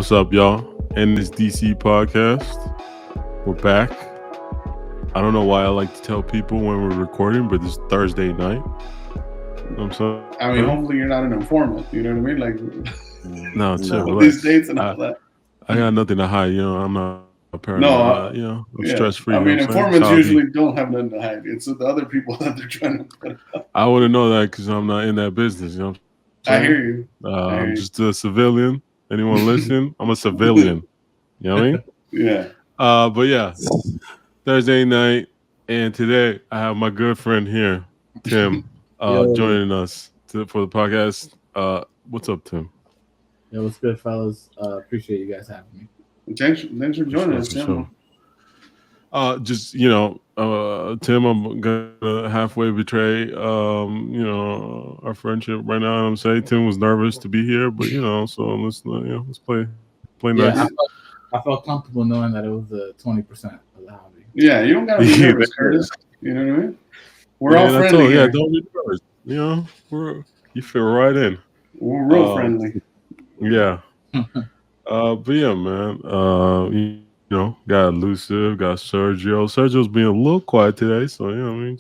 What's up, y'all? NSDC Podcast. We're back. I don't know why I like to tell people when we're recording, but it's Thursday night. I'm sorry. I mean, hopefully you're not an informant. You know what I mean? Like, no, chill. These dates and all that. I got nothing to hide. I'm not a paranoid. I'm stress free. I mean, informants usually don't have nothing to hide. It's the other people that they're trying to put up. I wouldn't know that because I'm not in that business. You know what I'm saying? I hear you. I'm just a civilian. Anyone listen? I'm a civilian. You know what I mean? Yeah. But yeah, Thursday night, and today I have my good friend here, Tim, joining us for the podcast. What's up, Tim? Yeah, what's good, fellas? Appreciate you guys having me. Thanks for joining us, Tim. Tim, I'm gonna halfway betray, our friendship right now. I'm saying Tim was nervous to be here, but so let's play nice. I felt comfortable knowing that it was a 20% of the hobby. Yeah, you don't gotta be nervous, Curtis. You know what I mean? We're all friendly. Yeah, don't be nervous. You fit right in. We're real friendly. Yeah. But yeah, man. Got Elusive, got Sergio. Sergio's being a little quiet today, so anyone.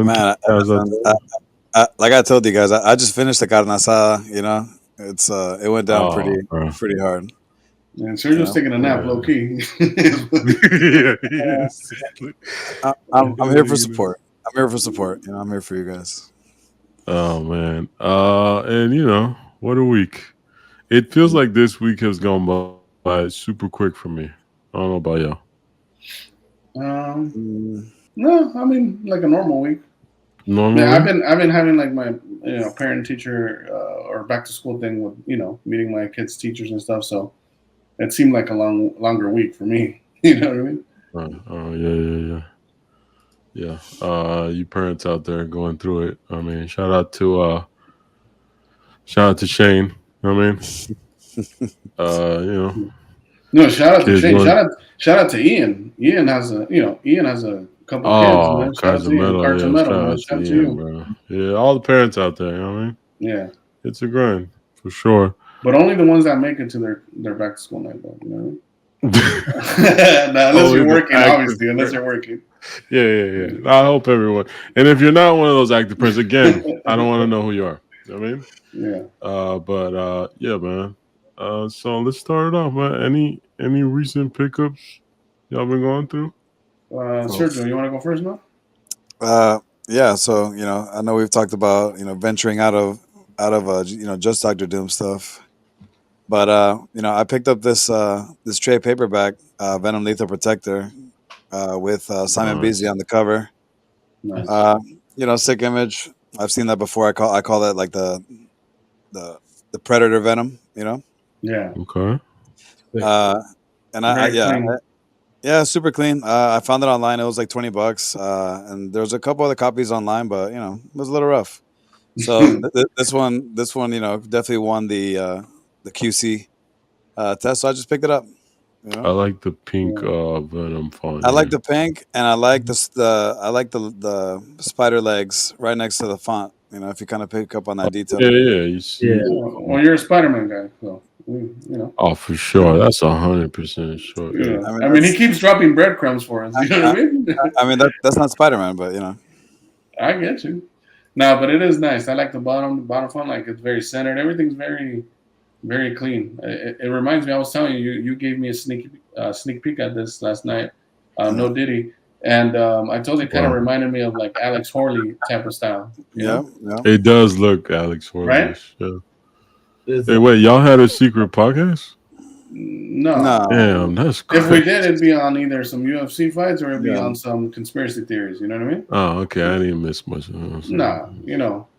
Man, like I told you guys, I just finished the carne asada. It's it went down pretty hard. And Sergio's taking a nap, low key. I'm here for support. I'm here for you guys. Oh man, and what a week! It feels like this week has gone by super quick for me. I don't know about y'all. No, I mean like a normal week. Normal. Yeah, I've been having like my parent teacher or back to school thing with meeting my kids' teachers and stuff. So it seemed like a longer week for me. You know what I mean? Oh yeah. You parents out there going through it. I mean, shout out to Shane. You know what I mean? No, shout out to Shane. Shout out to Ian. Ian has a couple kids. Cards of Metal. Shout out to you, bro. Yeah, all the parents out there. You know what I mean? Yeah, it's a grind for sure. But only the ones that make it to their back to school night, though. You know. Unless you're working, obviously. Unless you're working. Yeah. I hope everyone. And if you're not one of those active parents, again, I don't want to know who you are. You know what I mean? Yeah. Yeah, man. So let's start it off, man. Any recent pickups y'all been going through? Sergio, you want to go first now? Yeah. So I know we've talked about venturing out of just Dr. Doom stuff, but I picked up this trade paperback, Venom Lethal Protector, with Simon Beasley on the cover. Nice. Sick image. I've seen that before. I call that like the Predator Venom. Yeah. Okay. Super clean. I found it online. It was like $20, and there's a couple other copies online, but it was a little rough. So this one, definitely won the QC test. So I just picked it up. I like the pink Venom font. I like the pink, and I like the spider legs right next to the font. If you kind of pick up on that detail. Yeah. You see. Yeah. Well, you're a Spider-Man guy, so Oh, for sure. That's 100% sure. Yeah. I mean, he keeps dropping breadcrumbs for us. You know what I mean? I mean, that's not Spider-Man, but I get you. No, but it is nice. I like the bottom font. Like it's very centered. Everything's very, very clean. It reminds me. I was telling you gave me a sneak peek at this last night. No Diddy. And I told you it kind of reminded me of like Alex Horley type of style. Yeah. It does look Alex Horley. Right? Yeah. Hey, wait, y'all had a secret podcast? No. Damn, that's crazy. If we did, it'd be on either some UFC fights or it'd be on some conspiracy theories. You know what I mean? Oh, okay. I didn't miss much. Nah,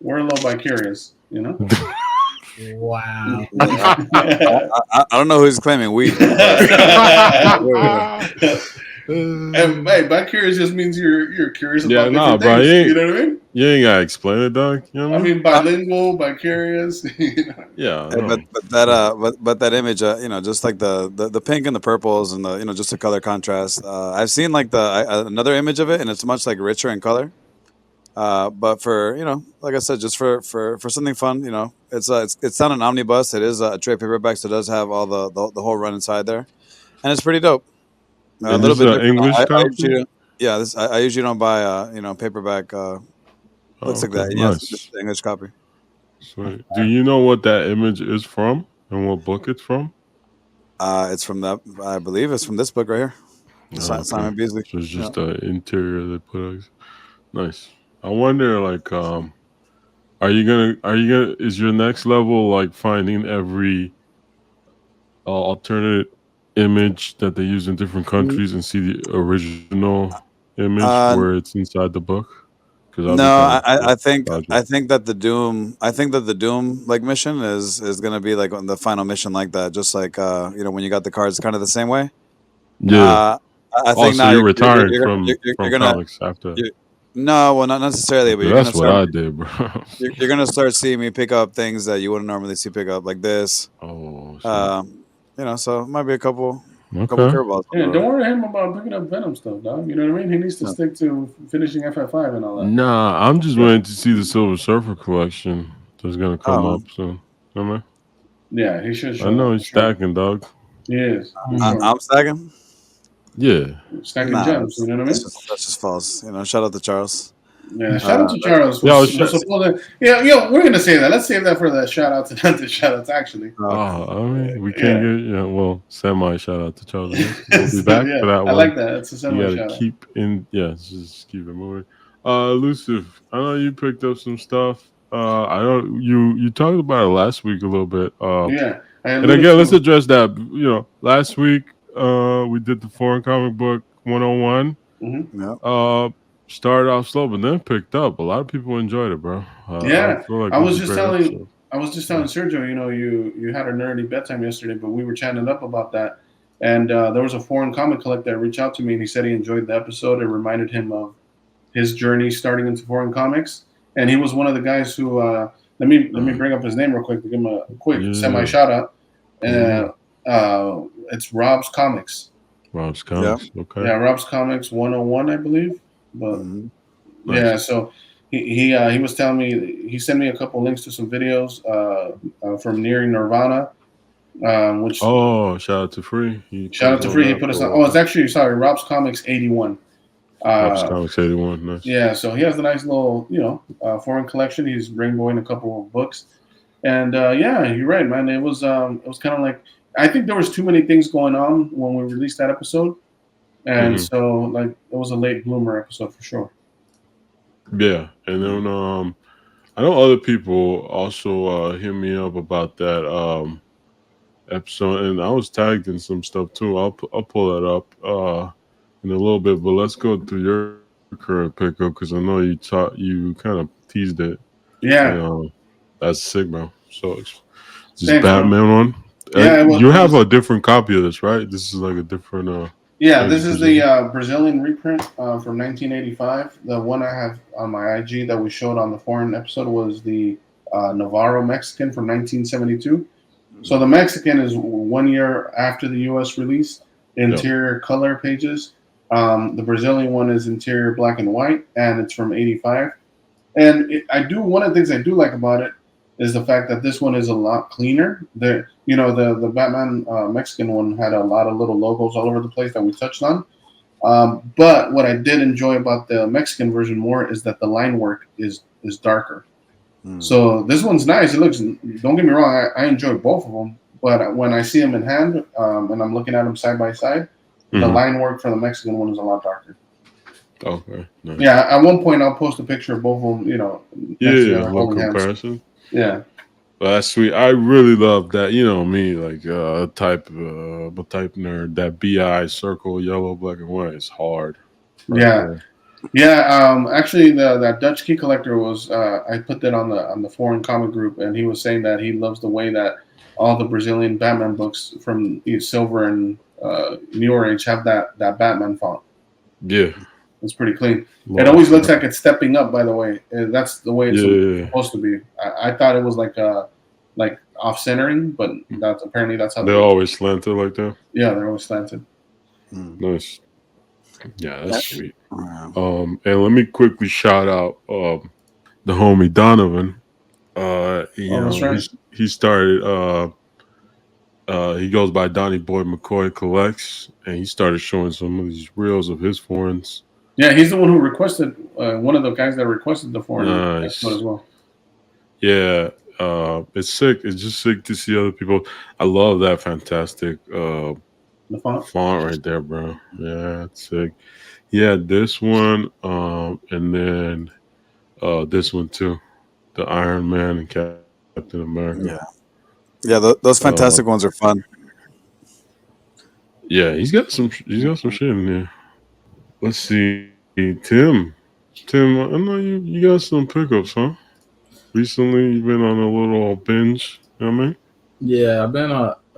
we're a little bi-curious, Wow. I don't know who's claiming we. And bi-curious just means you're curious about different bro, things. You know what I mean? You ain't gotta explain it, dog. You know what I mean, bilingual, bi-curious. Yeah. But that image, just like the pink and the purples and the just the color contrast. I've seen like another image of it, and it's much like richer in color. But for like I said, just for something fun, it's not an omnibus. It is a trade paperback, so it does have all the whole run inside there, and it's pretty dope. A And little this is bit an different. English I copy? usually don't, yeah, I usually don't buy paperback looks like that. Yes, this is Nice. the English copy. Sweet. Do you know what that image is from and what book it's from? It's from that. I believe it's from this book right here, Simon Beasley. So it's just the interior they put. Nice. I wonder, like, are you gonna? Is your next level like finding every alternate image that they use in different countries and see the original image where it's inside the book? No, I think that the Doom like mission is gonna be like on the final mission like that, just like when you got the cards kind of the same way. Yeah. I think so now you're retiring you're from gonna comics after. no, well, not necessarily, but That's what I did, bro. You're gonna start seeing me pick up things that you wouldn't normally see pick up, like this. Oh, So it might be a couple okay. curveballs. Yeah, don't worry him about picking up Venom stuff, dog. You know what I mean? He needs to stick to finishing FF5 and all that. Nah, I'm just waiting to see the Silver Surfer collection that's gonna come up soon. Yeah, he should. I know he's stacking, dog. He is. I'm stacking. Yeah, stacking gems. You know what I mean? That's just false. Shout out to Charles. Yeah, shout out to Charles. We're gonna say that. Let's save that for the shout out to not the shout outs actually. I mean, we can't get semi shout out to Charles. We'll be back for that one. I like that. It's a semi shout out. Just keep it moving. Elusive, I know you picked up some stuff. I know you talked about it last week a little bit. And again, let's address that. Last week we did the foreign comic book 101. Mm-hmm. Yeah. Started off slow, but then picked up. A lot of people enjoyed it, bro. I was just telling Sergio, you had a nerdy bedtime yesterday, but we were chatting up about that. And there was a foreign comic collector that reached out to me, and he said he enjoyed the episode. It reminded him of his journey starting into foreign comics. And he was one of the guys who let me bring up his name real quick to give him a quick semi shout out. It's Rob's Comics. Rob's Comics, okay. Yeah, Rob's Comics 101, I believe. But so he was telling me, he sent me a couple links to some videos from Nearing Nirvana, which shout out to Free. He put us on. It's actually Rob's Comics 81. Rob's Comics 81, nice. Yeah, so he has a nice little foreign collection. He's rainbowing a couple of books, and you're right, man. It was kind of like, I think there was too many things going on when we released that episode. And so, like, it was a late bloomer episode for sure. Yeah, and then I know other people also hit me up about that episode, and I was tagged in some stuff too. I'll pull that up in a little bit, but let's go through your current pickup because I know you kind of teased it. Yeah, and, that's sick, bro. So it's this Thanks, Batman bro. one. Yeah, you have a different copy of this, right? This is like a different. This is the Brazilian reprint from 1985. The one I have on my IG that we showed on the foreign episode was the Navarro Mexican from 1972. So the Mexican is 1 year after the U.S. release, interior color pages. The Brazilian one is interior black and white, and it's from 85. And one of the things I do like about it is the fact that this one is a lot cleaner. The Batman Mexican one had a lot of little logos all over the place that we touched on. But what I did enjoy about the Mexican version more is that the line work is darker. So this one's nice. It looks, don't get me wrong, I enjoy both of them. But when I see them in hand and I'm looking at them side by side, the line work for the Mexican one is a lot darker. Okay. Nice. Yeah, at one point I'll post a picture of both of them, little comparison. Hands. Yeah. Well, that's sweet. I really love that. You know me, like type nerd. That BI circle, yellow, black, and white is hard. There. Yeah. Actually, that Dutch key collector was. I put that on the foreign comic group, and he was saying that he loves the way that all the Brazilian Batman books from Silver and Newer Age have that Batman font. Yeah. It's pretty clean. It always looks like it's stepping up. By the way, that's the way it's supposed to be. I thought it was like off centering, but that's how they're always slanted like that. Yeah, they're always slanted. Nice. Yeah, that's sweet. And let me quickly shout out the homie Donovan. That's right. He started. He goes by Donnie Boy McCoy Collects, and he started showing some of these reels of his foreigns. Yeah, he's the one who requested. One of the guys that requested the foreign Nice. as well. Yeah, it's sick. It's just sick to see other people. I love that fantastic The font. right there, bro. Yeah, it's sick. Yeah, this one, and then this one too, the Iron Man and Captain America. Yeah, those fantastic ones are fun. Yeah, he's got some shit in there. Let's see, Tim, I know you got some pickups, huh? Recently, you've been on a little binge. You know what I mean? Yeah, I've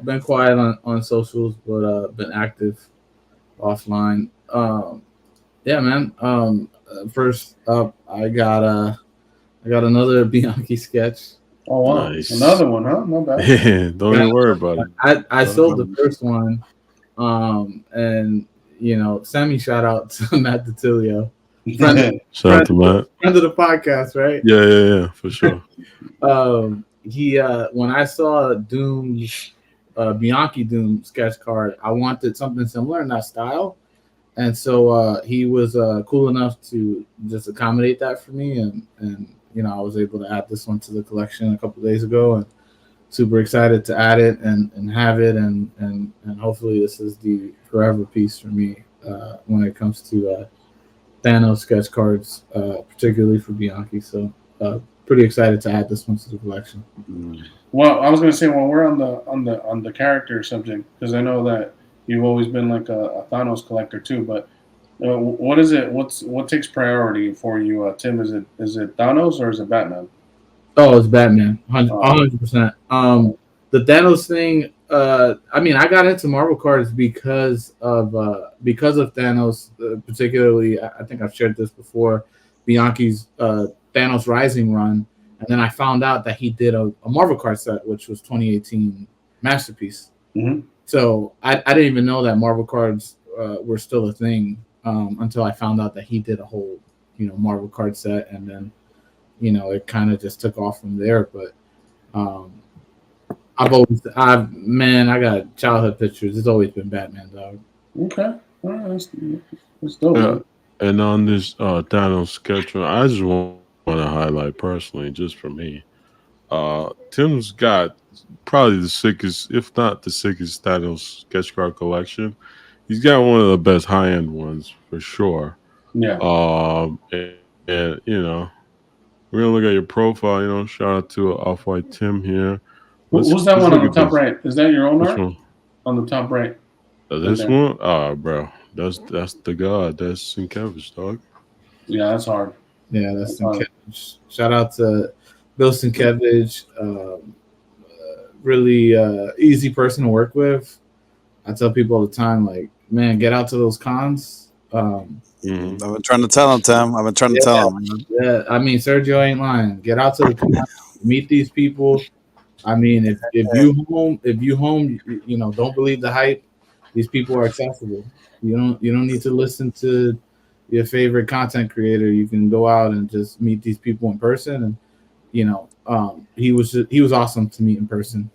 been quiet on socials, but been active offline. Yeah, man. First up, I got another Bianchi sketch. Oh wow, Nice. Another one, huh? Not bad. Yeah, don't even worry about it. I sold the first one, and send me shout out to Matt DiTilio, Shout out to Matt. friend of the podcast, right? Yeah, for sure. He when I saw Doom's Bianchi Doom sketch card, I wanted something similar in that style, and so he was cool enough to just accommodate that for me, and I was able to add this one to the collection a couple of days ago, and super excited to add it and have it, and hopefully this is the forever piece for me when it comes to Thanos sketch cards, particularly for Bianchi. So pretty excited to add this one to the collection. Well, I was going to say, when we're on the character subject, because I know that you've always been like a Thanos collector too, but what is it? What takes priority for you, Tim? Is it Thanos or is it Batman? Oh, it's Batman, 100%. The Thanos thing. I mean, I got into Marvel cards because of Thanos, particularly. I think I've shared this before. Bianchi's Thanos Rising run, and then I found out that he did a Marvel card set, which was 2018 Masterpiece. Mm-hmm. So I didn't even know that Marvel cards were still a thing until I found out that he did a whole Marvel card set, and then it kind of just took off from there. But I got childhood pictures. It's always been Batman, dog. Okay, all right, that's dope. Yeah. And on this Thanos sketch, I just want to highlight personally, just for me, Tim's got probably the sickest, if not the sickest, Thanos sketch card collection. He's got one of the best high end ones for sure. Yeah. And we're gonna look at your profile. Shout out to Off-White Tim here. Who's that one on the top right? Is that your own art? One? On the top right. This one? Bro. That's the god. That's Sienkiewicz, dog. Yeah, that's hard. Yeah, that's Sienkiewicz. Shout out to Bill Sienkiewicz. Really easy person to work with. I tell people all the time, like, man, get out to those cons. I've been trying to tell him, Tim. I've been trying to tell him. Yeah, I mean, Sergio ain't lying. Get out to the cons, meet these people. I mean, if you home, don't believe the hype. These people are accessible. You don't need to listen to your favorite content creator. You can go out and just meet these people in person. And he was awesome to meet in person.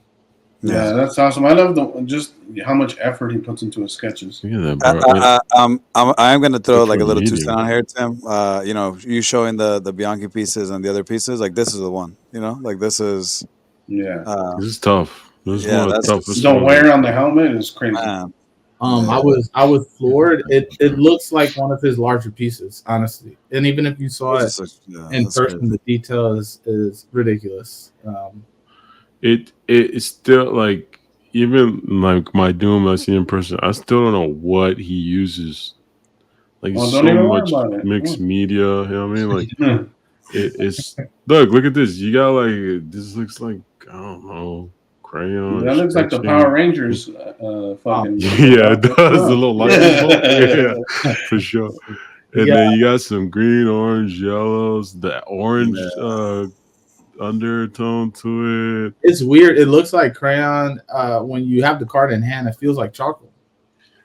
Yeah, that's awesome. I love just how much effort he puts into his sketches. I'm going to throw like a little 2 cents on here, Tim. You showing the Bianchi pieces and the other pieces, like this is the one. Like this is. Yeah, this is tough. This is one of the toughest. The wear on the helmet is crazy. Man. I was floored. It looks like one of his larger pieces, honestly. And even if you saw it in person, crazy. The detail is ridiculous. It's still like, even like my Doom I see in person, I still don't know what he uses. Like so much mixed media. You know what I mean? Like it's look at this. You got like this looks like, I don't know, crayon. That looks like the Power Rangers. Fucking yeah, it does. The little lightning bolt. Yeah, for sure. And then you got some green, orange, yellows. The orange undertone to it. It's weird. It looks like crayon. When you have the card in hand, it feels like charcoal.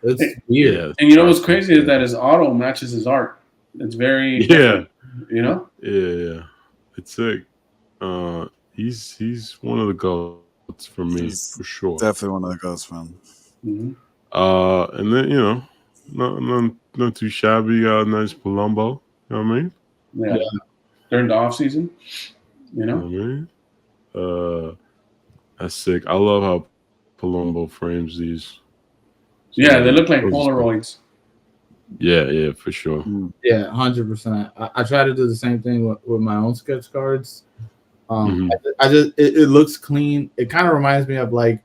It's weird. And you know what's crazy is that his auto matches his art. It's very Yeah. you know. Yeah. It's sick. He's one of the goats for me He's for sure. definitely one of the ghosts, man. Mm-hmm. And then not too shabby. Got a nice Palumbo. You know what I mean? Yeah. During the off season, you You know know. what I mean? That's sick. I love how Palumbo frames these. Yeah, they look like those are sick. Polaroids. Yeah, for sure. Yeah, 100%. I try to do the same thing with my own sketch cards. I just it looks clean. It kind of reminds me of like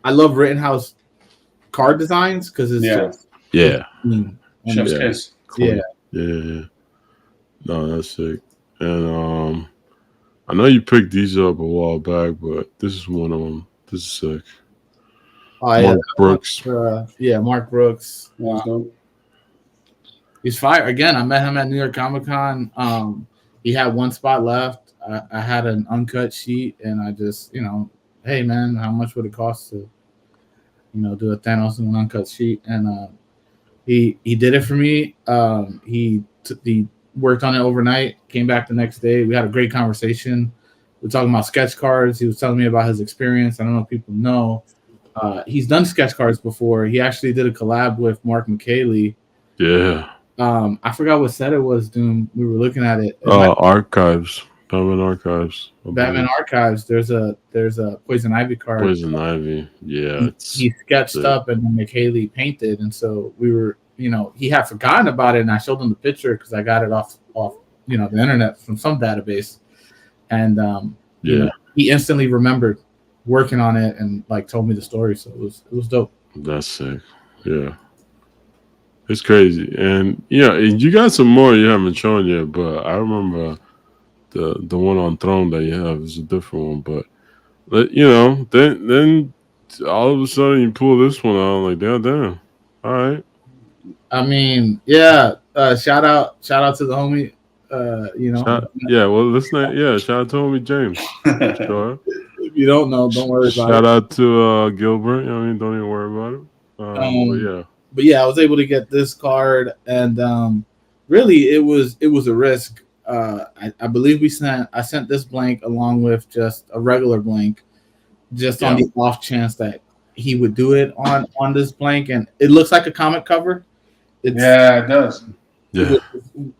I love Rittenhouse card designs because it's just clean. Chef's kiss. Clean. Yeah. No, that's sick. And I know you picked these up a while back, but this is one of them. This is sick. Mark Brooks. Mark Brooks. That's dope. He's fire. Again, I met him at New York Comic Con. He had one spot left. I had an uncut sheet, and I just, hey man, how much would it cost to, do a Thanos and an uncut sheet? And he did it for me. He worked on it overnight. Came back the next day. We had a great conversation. We're talking about sketch cards. He was telling me about his experience. I don't know if people know. He's done sketch cards before. He actually did a collab with Mark McKaylee. Yeah. I forgot what set it was, Doom. We were looking at it. Archives. Batman Archives. There's a Poison Ivy card. Poison Ivy. Yeah. He sketched up and then McKaylee painted. And so we were, he had forgotten about it, and I showed him the picture because I got it off the internet from some database. And he instantly remembered working on it and like told me the story. So it was dope. That's sick. Yeah. It's crazy. And you got some more you haven't shown yet, but I remember the one on Throne that you have is a different one. But then all of a sudden you pull this one out, I'm like, damn. All right. I mean, yeah. Shout out to the homie. Shout out to homie James. Sure. If you don't know, don't worry about it. Shout out to Gilbert. Don't even worry about it. But yeah, I was able to get this card, and really, it was a risk. I believe I sent this blank along with just a regular blank, just on the off chance that he would do it on this blank, and it looks like a comic cover. It does. Yeah.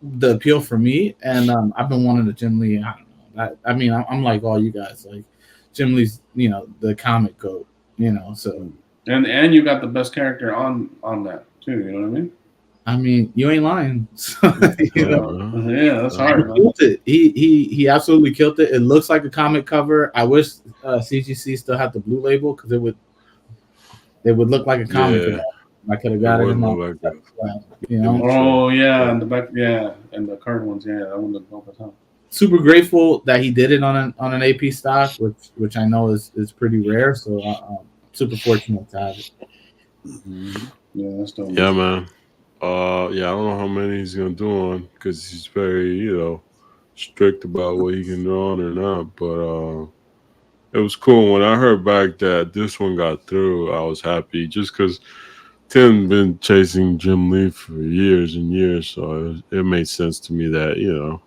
The appeal for me, and I've been wanting to Jim Lee. I don't know. I'm like all you guys, like Jim Lee's, the comic goat, so. And you got the best character on that too. You know what I mean? I mean, you ain't lying. Yeah, that's hard. He killed it. He absolutely killed it. It looks like a comic cover. I wish CGC still had the blue label because it would look like a comic. Yeah. I could have got it in my, Oh yeah, and the back, and the card ones, that one looked dope as hell. Super grateful that he did it on an AP stock, which I know is pretty rare. So super fortunate to have it. Mm-hmm. Yeah, that's dope. Yeah, man. I don't know how many he's gonna do on because he's very, strict about what he can do on or not. But it was cool when I heard back that this one got through. I was happy just because Tim been chasing Jim Lee for years and years, so it made sense to me that you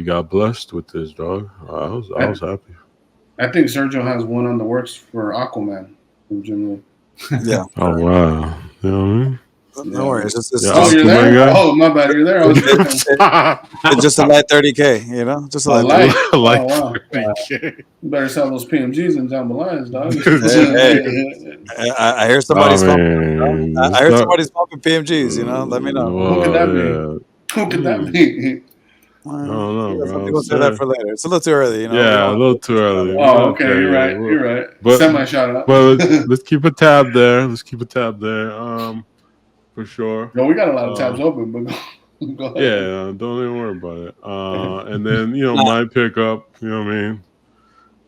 got blessed with this, dog. I was happy. I think Sergio has one on the works for Aquaman from Jim Lee. Yeah. Oh wow. You know what I mean? No worries. You're there? Oh, my bad. You're there. It's just a light 30K, just a light. Oh, wow. You better sell those PMGs and jambalayas, dog. I hear somebody's popping. I heard somebody's popping PMGs. Let me know. Who could that be? Who could that be? I don't know, bro. We'll say that for later. It's a little too early, Yeah, a little too early. Oh, okay. You're right. But, semi shout out. But let's keep a tab there. For sure. No, we got a lot of tabs open, but go ahead. Yeah, don't even worry about it. And then my pickup. You know what I mean?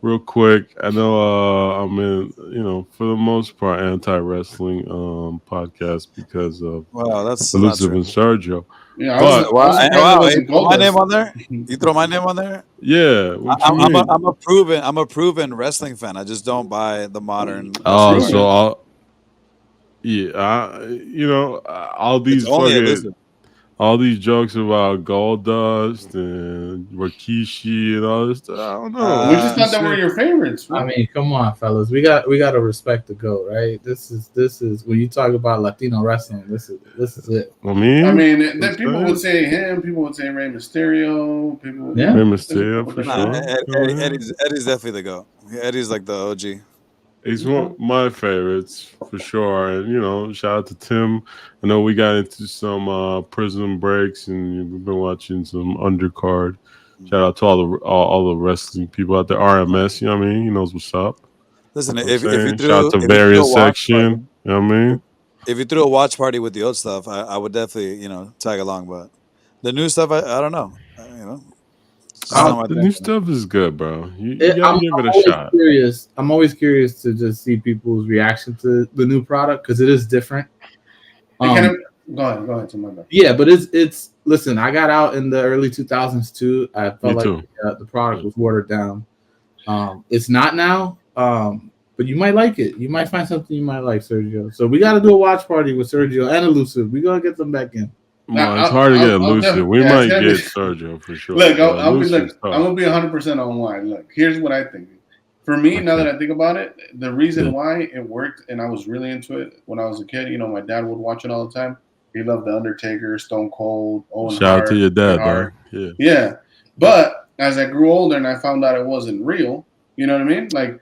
Real quick, I know I'm in, for the most part, anti-wrestling podcast because of Elusive and Sergio. Yeah, you throw my name on there? You throw my name on there? Yeah. I'm a proven wrestling fan. I just don't buy the modern. Oh, so Yeah, all It's these only fucking elusive. all these jokes about gold dust and Rikishi and all this stuff. I don't know. We just thought that Shit. were your favorites. I mean, come on, fellas. We got to respect the GOAT, right? This is when you talk about Latino wrestling. This is it. I mean, then people would say him. People would say Rey Mysterio. People, Yeah. Rey Mysterio for Nah, sure. Eddie's definitely the GOAT. Eddie's like the OG. He's one of my favorites for sure. And shout out to Tim. I know we got into some prison breaks and we've been watching some undercard. Shout out to all the wrestling people out there. RMS, you know what I mean? He knows what's up. Listen, You know if what I'm you saying? threw Shout out to if you threw a various watch section. party, You know what I mean? if you threw a watch party with the old stuff, I would definitely tag along. But the new stuff, I don't know. It's just not my The thing. new stuff is good, bro. You gotta give it a always shot. curious. I'm always curious to just see people's reaction to the new product because it is different. Go ahead, to my bad. Yeah, but it's listen. I got out in the early 2000s too. I felt like the product was watered down. It's not now, but you might like it. You might find something you might like, Sergio. So we got to do a watch party with Sergio and Elusive. We're gonna get them back in. Well, it's hard to get Elusive. We might get Sergio for sure. Look, I'm gonna be 100% on why. Look, here's what I think. For me, now that I think about it, the reason why it worked and I was really into it when I was a kid, my dad would watch it all the time. He loved The Undertaker, Stone Cold, Owen Hart. Shout out to your dad, dog. Yeah. But as I grew older and I found out it wasn't real, you know what I mean? Like,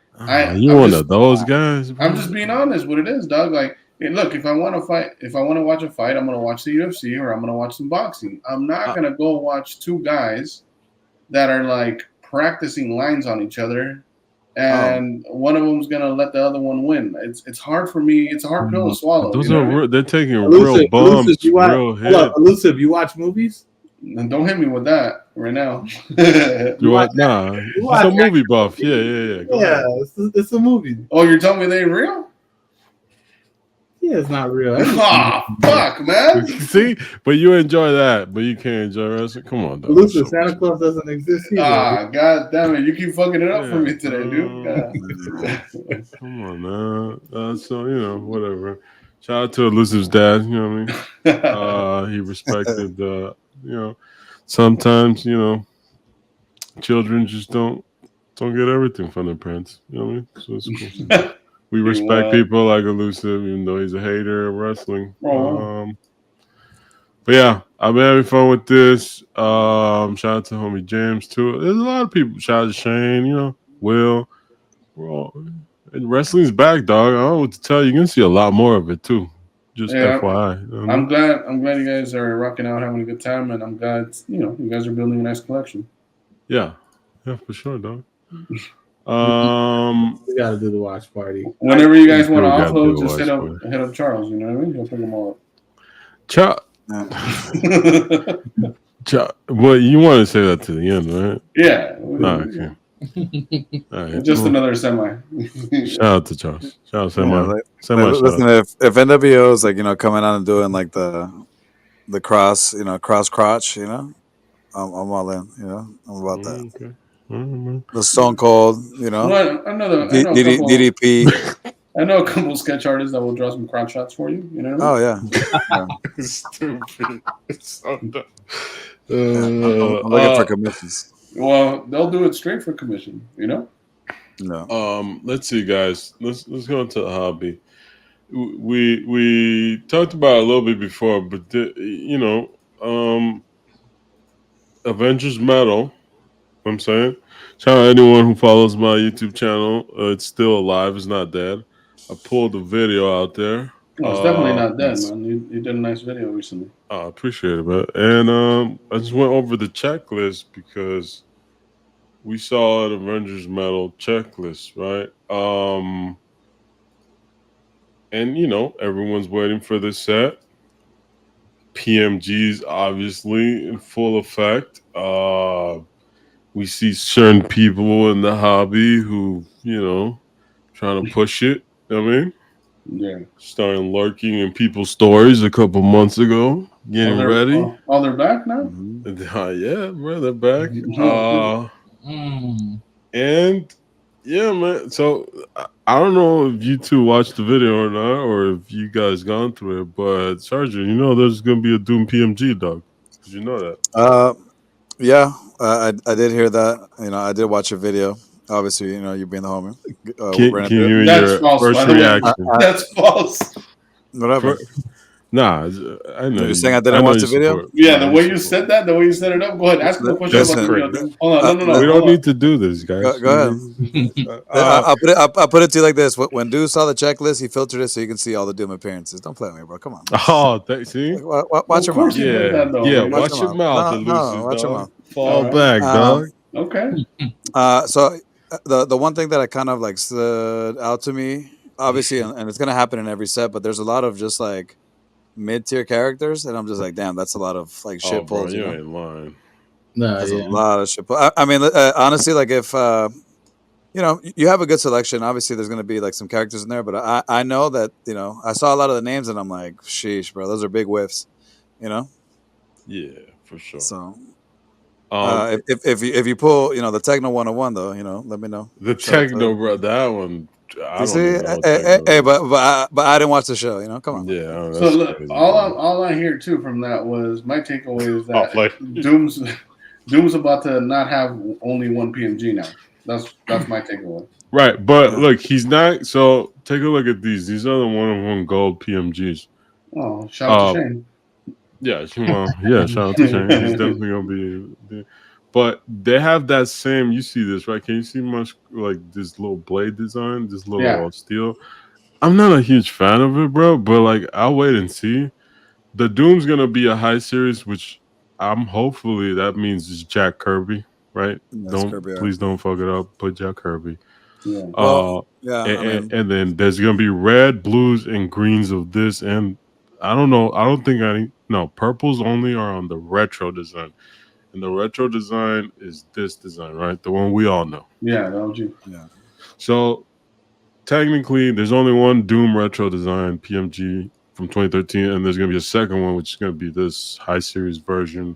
you one of those guys, bro? I'm just being honest what it is, dog. Like, hey, look, if I want to watch a fight, I'm going to watch the UFC or I'm going to watch some boxing. I'm not going to go watch two guys that are like practicing lines on each other and one of them's going to let the other one win. It's hard for me. It's a hard pill to swallow. Those are they're taking real bumps, real hits. Elusive, you watch movies? And don't hit me with that right now. You watch? Nah, it's a movie buff. Yeah. Yeah, it's a movie. Oh, you're telling me they ain't real? Yeah, it's not real. Oh, fuck, man. See, but you enjoy that, but you can't enjoy wrestling. Come on, dog. Elusive, Santa Claus doesn't exist either. God damn it. You keep fucking it up for me today, dude. Come on, man. So, whatever. Shout out to Elusive's dad, you know what I mean? He respected, sometimes, children just don't get everything from their parents. You know what I mean? So it's cool. We respect people like Elusive, even though he's a hater of wrestling. But yeah, I've been having fun with this. Shout out to homie James too. There's a lot of people. Shout out to Shane, Will. And wrestling's back, dog. I don't know what to tell you. You're gonna see a lot more of it too. Just FYI. I'm glad you guys are rocking out, having a good time, and I'm glad you guys are building a nice collection. Yeah, for sure, dog. We gotta do the watch party. Whenever you guys want to offload, just hit up Charles. You know what I mean? He'll pick them all up. Well, you want to say that to the end, right? Yeah. Okay. All right. Just another semi. Shout out to Charles. Shout out semi. Listen, if NWO is like coming on and doing like the cross crotch, I'm all in. I'm about that. Okay. The Stone Cold, DDP. I know a couple sketch artists that will draw some crotch shots for you. You know what I mean? Oh yeah. Stupid. I'm looking for commissions. Well, they'll do it straight for commission. No. Let's see, guys. Let's go into the hobby. We talked about it a little bit before, but Avengers Metal. I'm saying, shout out anyone who follows my YouTube channel. It's still alive. It's not dead. I pulled a video out there. It's definitely not dead, man. You did a nice video recently. I appreciate it, man. And I just went over the checklist because we saw an Avengers Metal checklist, right? And everyone's waiting for this set. PMG's obviously in full effect. We see certain people in the hobby who, trying to push it. You know what I mean? Yeah. Starting lurking in people's stories a couple months ago. Getting ready. They're back now? Yeah, bro, they're back. And yeah, man. So I don't know if you two watched the video or not, or if you guys gone through it, but Sergio, you know there's gonna be a Doom PMG, dog. Did you know that? Uh, yeah, I did hear that. I did watch a video. Obviously, you being the homie, ran Can into you it. give me That's your false, by first the way. reaction? That's false. What happened? Nah, I know You're you. saying I I didn't know watch you the video? support. Yeah, Nah, the you way you support. said that, the way you set it up, go ahead. Ask him a question about the Listen, video. Hold on, no, We hold don't on. need to do this, guys. go ahead. I'll put it to you like this: when Dude saw the checklist, he filtered it so you can see all the Doom appearances. Don't play with me, bro. Come on. See? Watch Of your course mouth. he did Yeah, that, though. yeah. Man. Watch your mouth, No, elusive watch your dog. mouth. Fall All right. back, dog. Okay. So the one thing that I kind of like stood out to me, obviously, and it's gonna happen in every set, but there's a lot of just like mid-tier characters, and I'm just like, damn, that's a lot of like Oh, shit bro, pulls. you ain't lying. No, That's a yeah. lot of shit. I mean, honestly, like if you have a good selection, obviously there's gonna be like some characters in there, but I know that I saw a lot of the names, and I'm like, sheesh, bro, those are big whiffs, you know. Yeah, for sure. So Um, if you pull the Techno 101 though, let me know. the Shout out to techno, bro, that one. I You don't see, even know what techno hey, is. but I didn't watch the show. Come on. Yeah, So that's look, crazy. all I hear too from that was my takeaway is that like Doom's about to not have only one PMG now. That's my takeaway. right, but Yeah. look, he's not. So take a look at these. These are the 1-of-1 gold PMGs. Oh, shout out to Shane. Yeah, well, yeah. Shout out to Shane. He's definitely gonna be. But they have that same. You see this, right? Can you see much like this little blade design, this little Yeah. steel? I'm not a huge fan of it, bro. But like, I'll wait and see. The Doom's gonna be a high series, which I'm hopefully that means it's Jack Kirby, right? That's Kirby. Please don't fuck it up. Put Jack Kirby. Yeah. Well, yeah, I mean, And then there's gonna be red, blues, and greens of this, and I don't know. I don't think purples only are on the retro design, and the retro design is this design, right? The one we all know. Yeah, the OG. yeah. So technically, there's only one Doom retro design PMG from 2013, and there's gonna be a second one, which is gonna be this high series version.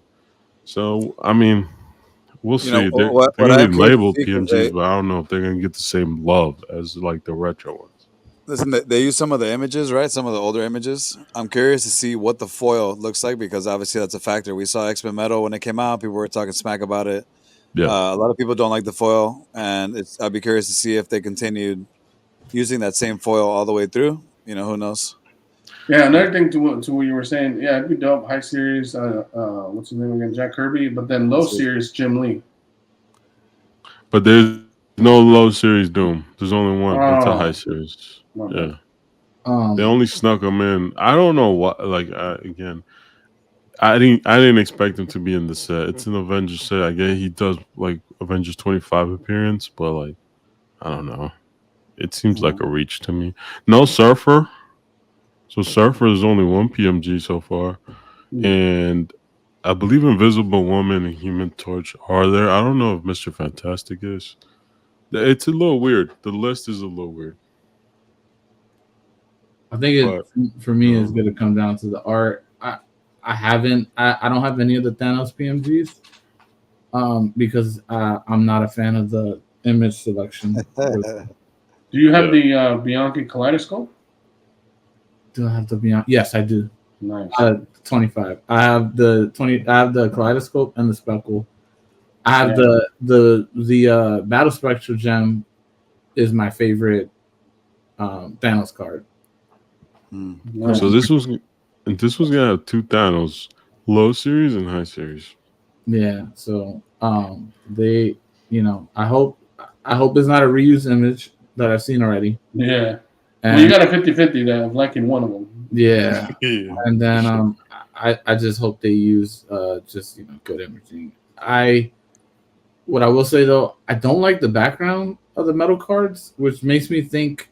So I mean, we'll see. They're what gonna I be am curious to labeled see, 'cause PMGs, but I don't know if they're gonna get the same love as like the retro ones. listen, they use some of the images, right? Some of the older images. I'm curious to see what the foil looks like because obviously that's a factor. We saw X-Men Metal when it came out. People were talking smack about it. Yeah. A lot of people don't like the foil, and I'd be curious to see if they continued using that same foil all the way through. Who knows? Yeah, another thing to what you were saying, yeah, it'd be dope. High series, what's his name again? Jack Kirby, but then low series, Jim Lee. But there's no low series Doom. There's only one. It's a high series. Okay. Yeah. They only snuck him in. I don't know what. Like again, I didn't expect him to be in the set. It's an Avengers set. I guess he does like Avengers 25 appearance, but like I don't know. It seems like a reach to me. No Surfer. So Surfer is only one PMG so far, and I believe Invisible Woman and Human Torch are there. I don't know if Mr. Fantastic is. It's a little weird. The list is a little weird. I think for me it's going to come down to the art. I don't have any of the Thanos PMGs because I'm not a fan of the image selection. Do you have the Bianchi Kaleidoscope? Do I have the Bianchi? Yes, I do. Nice. 25. I have the 20. I have the Kaleidoscope and the Speckle. I have the Battle Spectral Gem is my favorite Thanos card. Nice. So this was gonna have two Thanos, low series and high series. Yeah. So they, I hope it's not a reused image that I've seen already. Yeah. And Well, you got a 50-50 that of liking one of them. yeah. Yeah. And then I just hope they use just good imaging. What I will say though, I don't like the background of the metal cards, which makes me think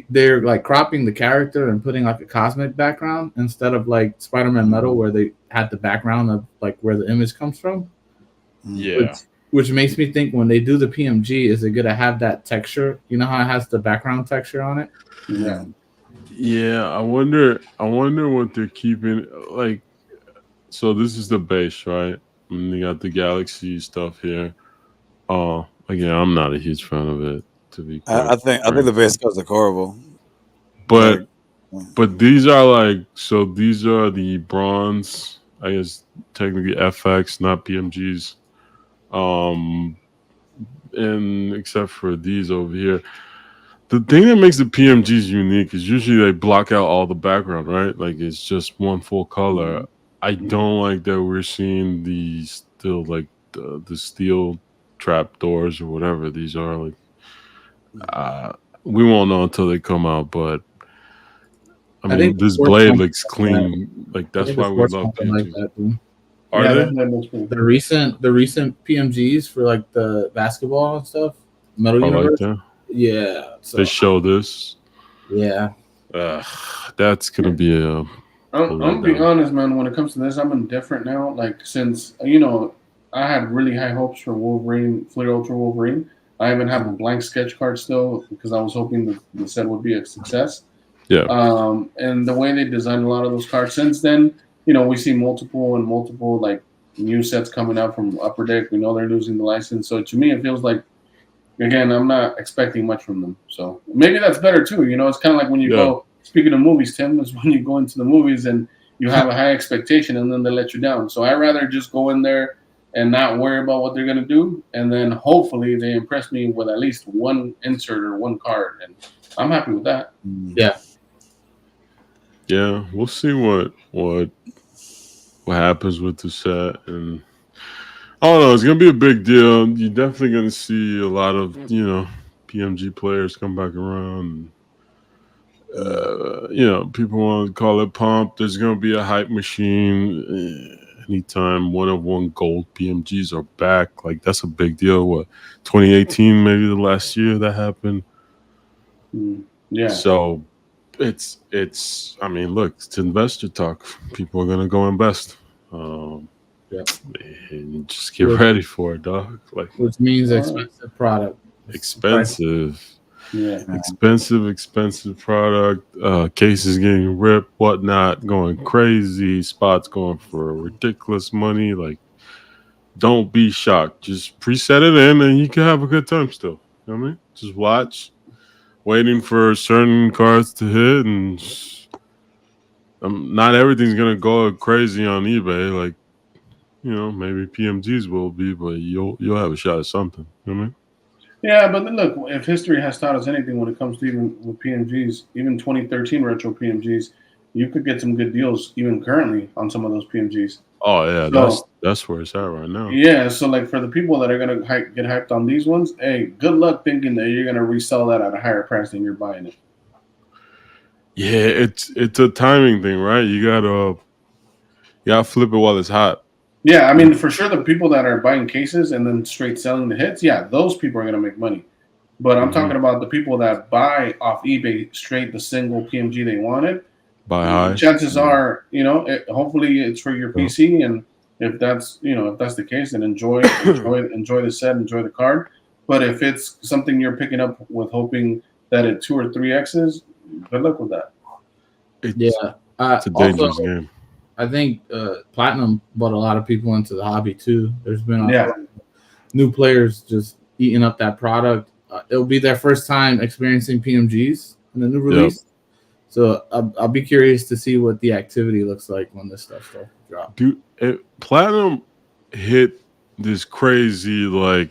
they're like cropping the character and putting like a cosmic background instead of like Spider-Man Metal where they had the background of like where the image comes from. Yeah. Which makes me think when they do the PMG, is it gonna have that texture? You know how it has the background texture on it? Yeah. Yeah, I wonder what they're keeping. Like, so this is the base, right? And you got the galaxy stuff here. Again, I'm not a huge fan of it. To be I think the base cards look horrible. But these are like, so these are the bronze, I guess technically FX, not PMGs. And except for these over here. The thing that makes the PMGs unique is usually they block out all the background, right? Like it's just one full color. I don't like that we're seeing these still like the steel trap doors or whatever these are. Like, we won't know until they come out, but I mean, this blade looks clean. Like that's why we love PMGs. Like that, dude. Are they? The recent PMGs for like the basketball and stuff, Metal Universe. Like that. Yeah, so, they show this. Yeah, that's gonna be a. I'm being honest, man. When it comes to this, I'm indifferent now. Like since I had really high hopes for Wolverine, Flair Ultra Wolverine. I even have a blank sketch card still because I was hoping the set would be a success. Yeah. And the way they designed a lot of those cards since then, we see multiple like new sets coming out from Upper Deck. We know they're losing the license, so to me it feels like, again, I'm not expecting much from them. So maybe that's better too. It's kind of like when you go. Speaking of movies, Tim, is when you go into the movies and you have a high expectation and then they let you down. So I'd rather just go in there and not worry about what they're gonna do, and then hopefully they impress me with at least one insert or one card, and I'm happy with that. Yeah. Yeah, we'll see what happens with the set, and I don't know. It's gonna be a big deal. You're definitely gonna see a lot of PMG players come back around. People want to call it pump. There's gonna be a hype machine anytime one of one gold PMGs are back. Like that's a big deal. What 2018, maybe the last year that happened. Yeah. So. It's I mean, look, it's investor talk. People are gonna go invest. And just get ready for it, dog. Like, which means expensive product. Expensive product. Cases getting ripped, whatnot, going crazy. Spots going for ridiculous money. Like, don't be shocked. Just preset it in, and you can have a good time still. You know what I mean? Just watch. Waiting for certain cards to hit, and not everything's gonna go crazy on eBay. Like, maybe PMGs will be, but you'll have a shot at something. You know what I mean? Yeah, but then look, if history has taught us anything when it comes to even with PMGs, even 2013 retro PMGs, you could get some good deals even currently on some of those PMGs. Oh yeah, so, that's where it's at right now. Yeah, so like for the people that are gonna get hyped on these ones, hey, good luck thinking that you're gonna resell that at a higher price than you're buying it. Yeah, it's a timing thing, right? You gotta flip it while it's hot. Yeah, I mean, for sure, the people that are buying cases and then straight selling the hits, yeah, those people are gonna make money. But I'm talking about the people that buy off eBay straight the single PMG they wanted. Buy high. Chances are, hopefully it's for your PC, and if that's the case, then enjoy the set, enjoy the card. But if it's something you're picking up with hoping that it 2 or 3Xs, good luck with that. It's a dangerous game. I think Platinum brought a lot of people into the hobby too. There's been a lot of new players just eating up that product. It'll be their first time experiencing PMGs in the new release. Yep. So I'll be curious to see what the activity looks like when this stuff starts to drop. Dude, Platinum hit this crazy run,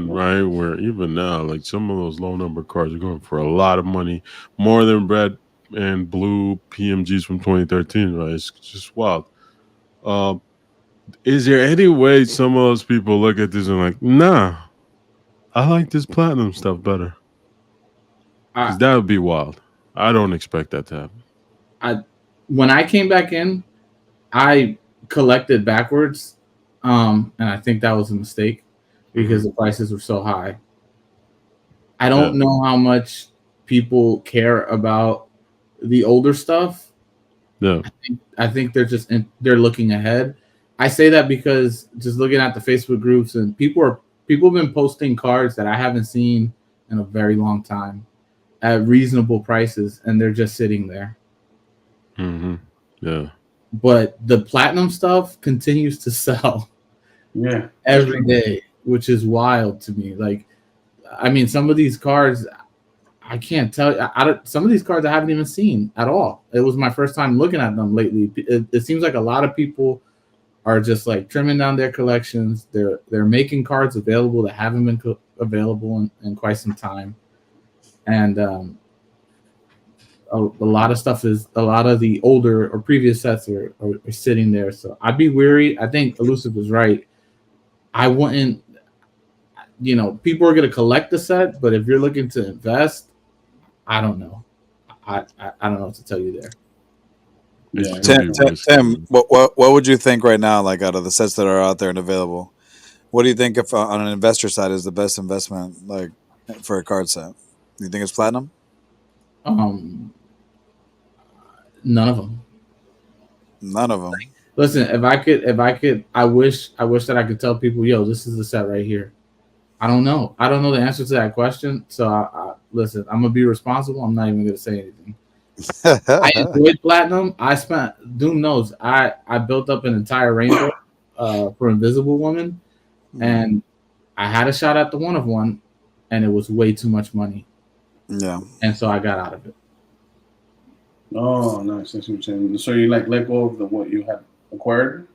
right? Where even now, like some of those low number cards are going for a lot of money, more than red and blue PMGs from 2013, right? It's just wild. Is there any way some of those people look at this and like, nah, I like this Platinum stuff better? Because that would be wild. I don't expect that to happen. When I came back in, I collected backwards, and I think that was a mistake because the prices were so high. I don't know how much people care about the older stuff. Yeah, I think they're looking ahead. I say that because just looking at the Facebook groups and people have been posting cards that I haven't seen in a very long time at reasonable prices, and they're just sitting there. Mm-hmm. Yeah. But the Platinum stuff continues to sell. Yeah. Every day, which is wild to me. Like, I mean, some of these cards, I can't tell you. Some of these cards I haven't even seen at all. It was my first time looking at them lately. It seems like a lot of people are just like trimming down their collections. They're making cards available that haven't been available in quite some time, and a lot of stuff is a lot of the older or previous sets are sitting there. So I'd be weary. I think Elusive was right. I wouldn't. People are going to collect the set, but if you're looking to invest, I don't know. I don't know what to tell you there. Yeah. Tim, what would you think right now, like out of the sets that are out there and available? What do you think if on an investor side is the best investment, like for a card set? Do you think it's platinum? None of them. None of them. Listen, if I could, I wish that I could tell people, yo, this is the set right here. I don't know. I don't know the answer to that question. So listen, I'm gonna be responsible. I'm not even gonna say anything. I enjoyed platinum. Doom knows I built up an entire rainbow for Invisible Woman, and I had a shot at the 1-of-1, and it was way too much money. Yeah. And so I got out of it. Oh, nice. That's what I'm saying. So you like let go of what you had acquired?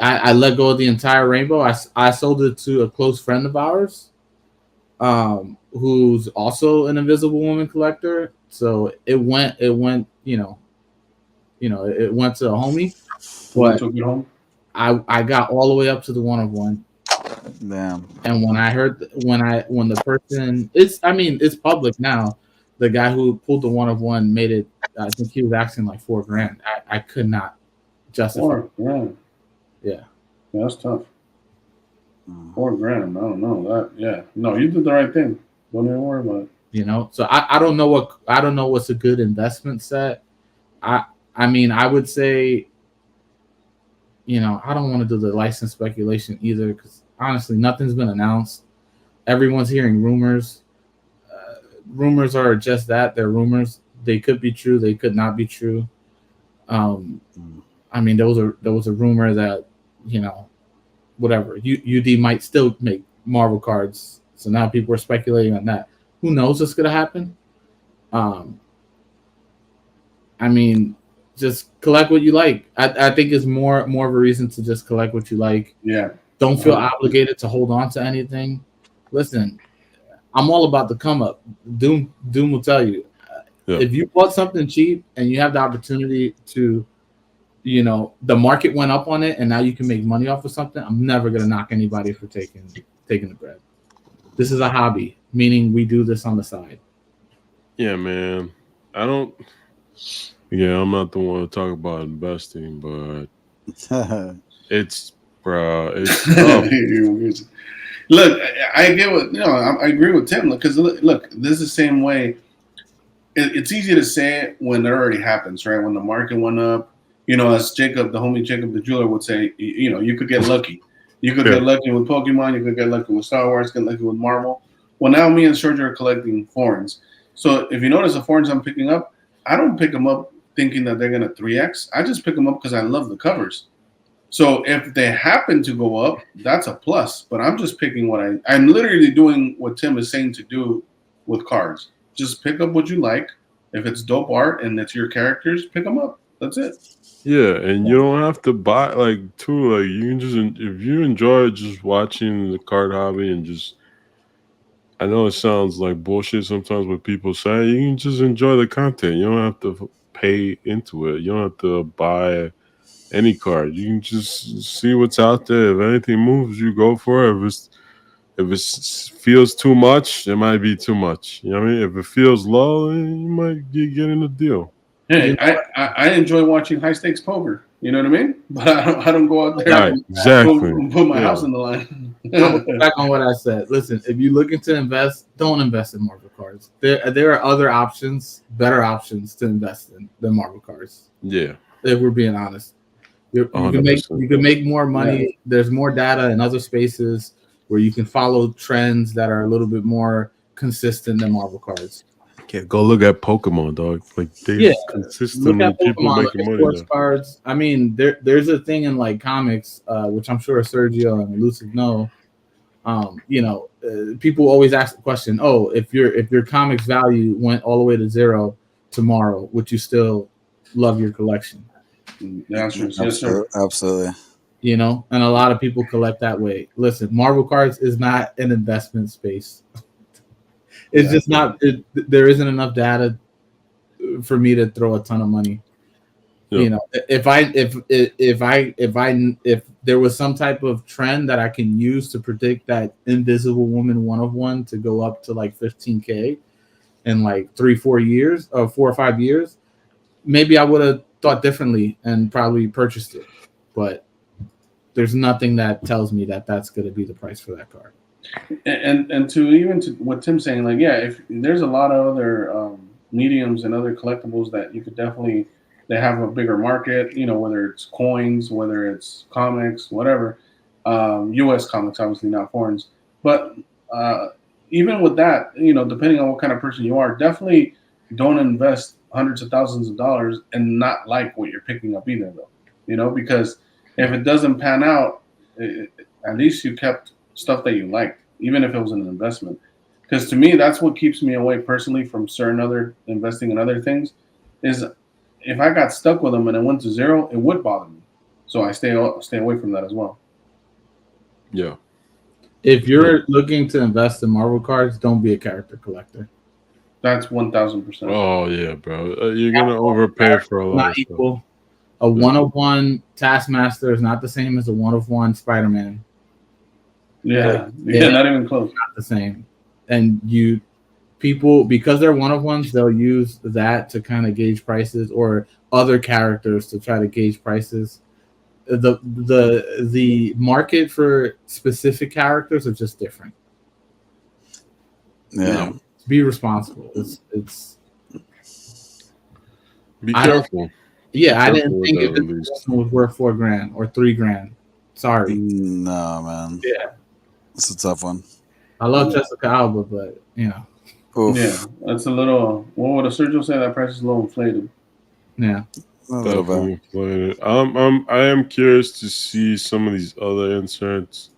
I let go of the entire rainbow. I sold it to a close friend of ours, who's also an Invisible Woman collector. So it went, it went to a homie. But took it home? I got all the way up to the 1-of-1. Damn. And when I heard when the person, it's public now. The guy who pulled the 1-of-1 made it. I think he was asking like $4,000. I could not justify. $4,000. Yeah, that's tough. $4,000. I don't know that. Yeah, no, you did the right thing. Don't even worry about it. So I don't know what's a good investment set. I would say, I don't want to do the license speculation either because honestly, nothing's been announced. Everyone's hearing rumors. Rumors are just that. They're rumors. They could be true. They could not be true. There was a rumor that, whatever, UD might still make Marvel cards. So now people are speculating on that. Who knows what's going to happen? Just collect what you like. I think it's more of a reason to just collect what you like. Yeah. Don't feel obligated to hold on to anything. Listen, I'm all about the come up. Doom will tell you. Yeah. If you bought something cheap and you have the opportunity to, the market went up on it and now you can make money off of something, I'm never going to knock anybody for taking the bread. This is a hobby, meaning we do this on the side. Yeah, man. I'm not the one to talk about investing, but it's tough. Look, I get what, I agree with Tim because look, this is the same way. It's easy to say it when it already happens, right? When the market went up, as Jacob, the homie Jacob the jeweler would say, you could get lucky. You could get lucky with Pokemon. You could get lucky with Star Wars. Get lucky with Marvel. Well, now me and Sergio are collecting foreigns. So if you notice the foreigns I'm picking up, I don't pick them up thinking that they're going to 3X. I just pick them up because I love the covers. So if they happen to go up, that's a plus. But I'm just picking I'm literally doing what Tim is saying to do with cards. Just pick up what you like. If it's dope art and it's your characters, pick them up. That's it. Yeah, and you don't have to buy you can just, if you enjoy just watching the card hobby and just, I know it sounds like bullshit sometimes what people say, you can just enjoy the content. You don't have to pay into it. You don't have to buy any card. You can just see what's out there. If anything moves, you go for it. If it feels too much, it might be too much. You know what I mean? If it feels low, you might be getting a deal. Hey, I enjoy watching high stakes poker. You know what I mean? But I don't go out there and put my house in the line. Back on what I said. Listen, if you're looking to invest, don't invest in Marvel cards. There are other options, better options to invest in than Marvel cards. Yeah. If we're being honest. You can make more money. Yeah. There's more data in other spaces where you can follow trends that are a little bit more consistent than Marvel cards. Yeah, go look at Pokemon, dog. Like consistently people making money. Sports cards. I mean, there's a thing in like comics, which I'm sure Sergio and Elusive know. People always ask the question, oh, if your comics value went all the way to zero tomorrow, would you still love your collection? The answer is yes, sir. Absolutely. And a lot of people collect that way. Listen, Marvel cards is not an investment space. It's just not. There isn't enough data for me to throw a ton of money. Yep. If there was some type of trend that I can use to predict that Invisible Woman 1/1 to go up to like 15K in like 3-4 years or 4 or 5 years, maybe I would have thought differently and probably purchased it. But there's nothing that tells me that that's going to be the price for that card. And to what Tim's saying, like, yeah, if there's a lot of other mediums and other collectibles that you could definitely, they have a bigger market, whether it's coins, whether it's comics, whatever, U.S. comics, obviously not foreigns. But even with that, depending on what kind of person you are, definitely don't invest hundreds of thousands of dollars and not like what you're picking up either, though, because if it doesn't pan out, at least you kept stuff that you liked, even if it was an investment. Because to me, that's what keeps me away personally from certain other investing in other things, is if I got stuck with them and it went to zero, it would bother me. So I stay away from that as well. Yeah. If you're looking to invest in Marvel cards, don't be a character collector. That's 1,000%. Oh yeah, bro. You're gonna overpay for a lot. Not equal. A 1/1 Taskmaster is not the same as a 1/1 Spider-Man. Yeah, not even close. Not the same. And people, because they're 1/1s, they'll use that to kind of gauge prices, or other characters to try to gauge prices. The market for specific characters are just different. Yeah. Be responsible. It's be careful. I didn't think if it was worth $4,000 or $3,000. Sorry. No, man. Yeah. It's a tough one. I love Jessica Alba, but Oof. Yeah, that's a little. What would a Sergio say? That price is a little inflated. Yeah, a little bit inflated. I am curious to see some of these other inserts.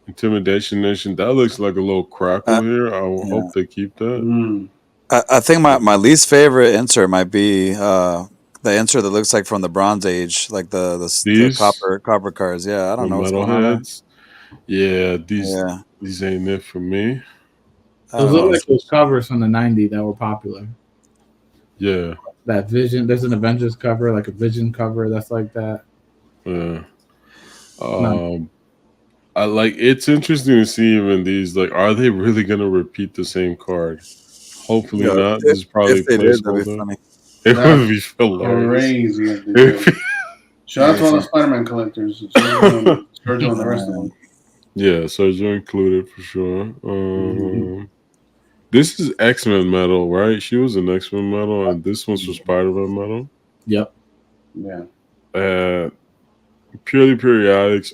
Intimidation Nation. That looks like a little crackle here. I will hope they keep that. I think my least favorite insert might be the insert that looks like from the Bronze Age, like the copper cards. Yeah, I don't know what's going on there. Yeah, these ain't it for me. Those look like those covers from the 90s that were popular. Yeah. That Vision, there's an Avengers cover, like a Vision cover that's like that. Yeah. I like, it's interesting to see even these, like, are they really gonna repeat the same card? Hopefully not. This is probably a placeholder. It would be hilarious. Crazy. Shout out to all the Spider-Man collectors. Sergio and the rest of them. Yeah, Sergio included for sure. This is X-Men metal, right? She was an X-Men metal, and this one's for Spider-Man metal. Yep. Yeah. Purely periodics.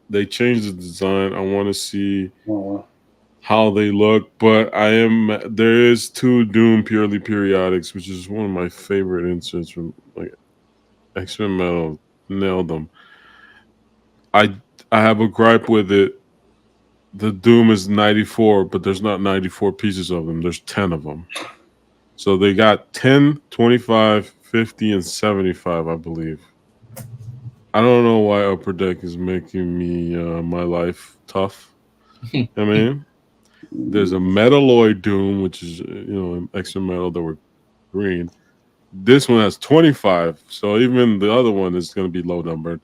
They changed the design. I want to see how they look, but there is 2 Doom purely periodics, which is one of my favorite inserts from like X-Men metal. Nailed them. I have a gripe with it. The Doom is 94, but there's not 94 pieces of them. There's 10 of them. So they got 10, 25, 50, and 75, I believe. I don't know why Upper Deck is making me my life tough. I mean, there's a Metalloid Doom, which is extra metal that were green. This one has 25, so even the other one is going to be low numbered.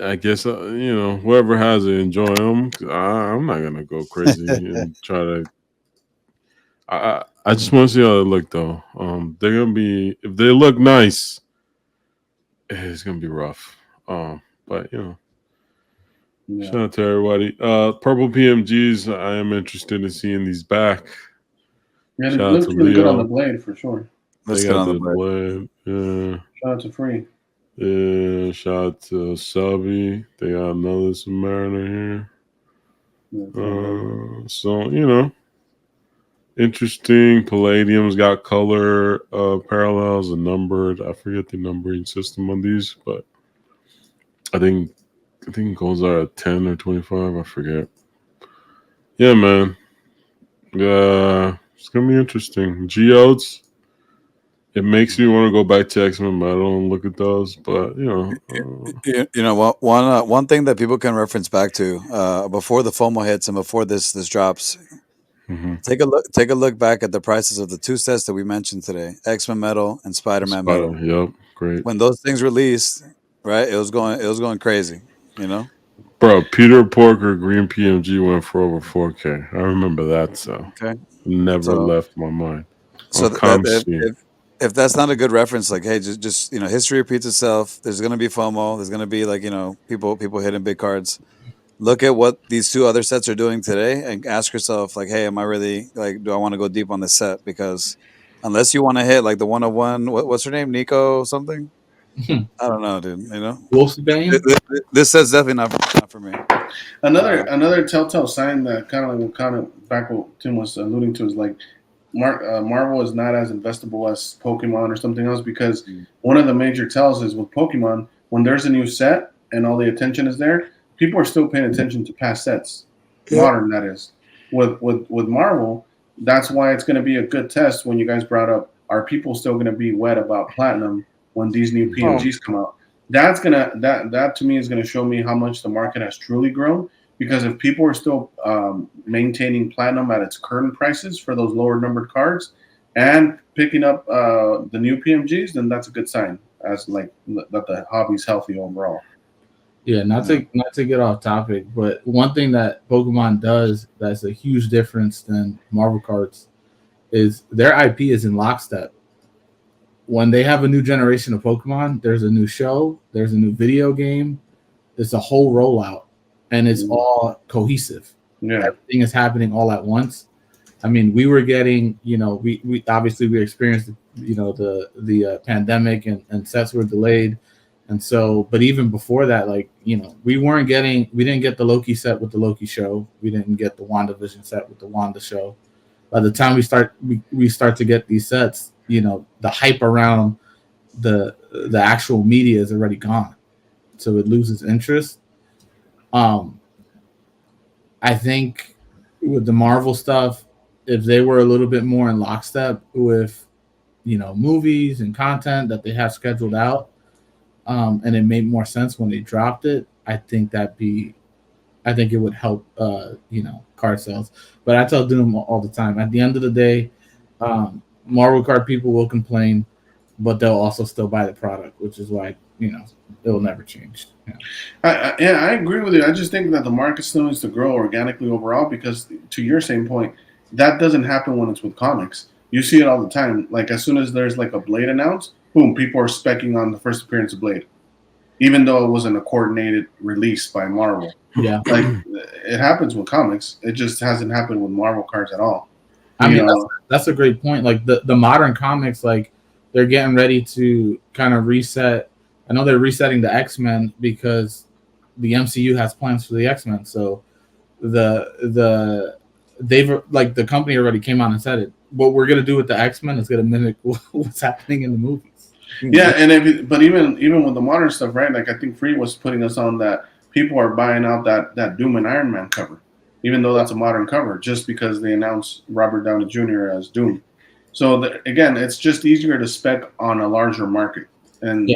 I guess whoever has it, enjoy them. I'm not gonna go crazy and try to. I just want to see how they look though. They're gonna be, if they look nice, it's gonna be rough. But shout out to everybody. Purple PMGs. I am interested in seeing these back. Yeah, it looks really good on the blade for sure. They got the blade. Yeah. Shout out to Free. Yeah, shout out to Subby. They got another Submariner here. So, interesting. Palladium's got color parallels and numbered. I forget the numbering system on these, but I think I think goals are at 10 or 25. I forget. Yeah, man. It's gonna be interesting. Geodes. It makes me want to go back to X-Men Metal and look at those, but You know what? One thing that people can reference back to before the FOMO hits and before this drops. mhm. Take a look back at the prices of the two sets that we mentioned today: X-Men Metal and Spider-Man Spider. Metal. Yep, great, When those things released, right? It was going crazy. You know. bro. Peter Porker Green PMG went for over 4K. I remember that, so Okay. never So left my mind. so On ComC. if that's not a good reference, like, hey, just history repeats itself. There's gonna be FOMO. There's gonna be like people hitting big cards. Look at what these two other sets are doing today, and ask yourself, like, hey, am I really like, do I want to go deep on this set? Because unless you want to hit like the 101, what's her name, Nico something? I don't know, dude. Wolfsbane. This set's definitely not for me. Another telltale sign that kind of back what Tim was alluding to is like Marvel is not as investable as Pokemon or something else, because one of the major tells is with Pokemon, when there's a new set and all the attention is there, people are still paying attention to past sets, modern that is. With Marvel, that's why it's going to be a good test when you guys brought up, are people still going to be wet about Platinum when these new PMGs come out? That to me is going to show me how much the market has truly grown. Because if people are still maintaining Platinum at its current prices for those lower numbered cards and picking up the new PMGs, then that's a good sign as like that the hobby's healthy overall. Yeah, not to get off topic, but one thing that Pokemon does that's a huge difference than Marvel cards is their IP is in lockstep. When they have a new generation of Pokemon, there's a new show, there's a new video game, there's a whole rollout, and it's all cohesive. Yeah, everything is happening all at once. I mean, we were getting, we obviously we experienced, the pandemic and sets were delayed. And so, but even before that, we didn't get the Loki set with the Loki show. We didn't get the WandaVision set with the Wanda show. By the time we start to get these sets, the hype around the actual media is already gone. So it loses interest. I think with the Marvel stuff, if they were a little bit more in lockstep with, movies and content that they have scheduled out, and it made more sense when they dropped it, I think it would help, card sales. But I tell Doom all the time, at the end of the day, Marvel card people will complain, but they'll also still buy the product, which is why, it'll never change. Yeah. I agree with you. I just think that the market still needs to grow organically overall, because to your same point, that doesn't happen when it's with comics. You see it all the time. Like as soon as there's like a Blade announced, boom, people are specking on the first appearance of Blade, even though it wasn't a coordinated release by Marvel. Yeah, like it happens with comics. It just hasn't happened with Marvel cards at all. I mean, that's a great point. Like the modern comics, like they're getting ready to kind of reset. I know they're resetting the X-Men because the MCU has plans for the X-Men. So the company already came out and said it. What we're gonna do with the X-Men is gonna mimic what's happening in the movies. Yeah, and even with the modern stuff, right? Like I think Free was putting us on that people are buying out that Doom and Iron Man cover, even though that's a modern cover, just because they announced Robert Downey Jr. as Doom. So again, it's just easier to spec on a larger market. And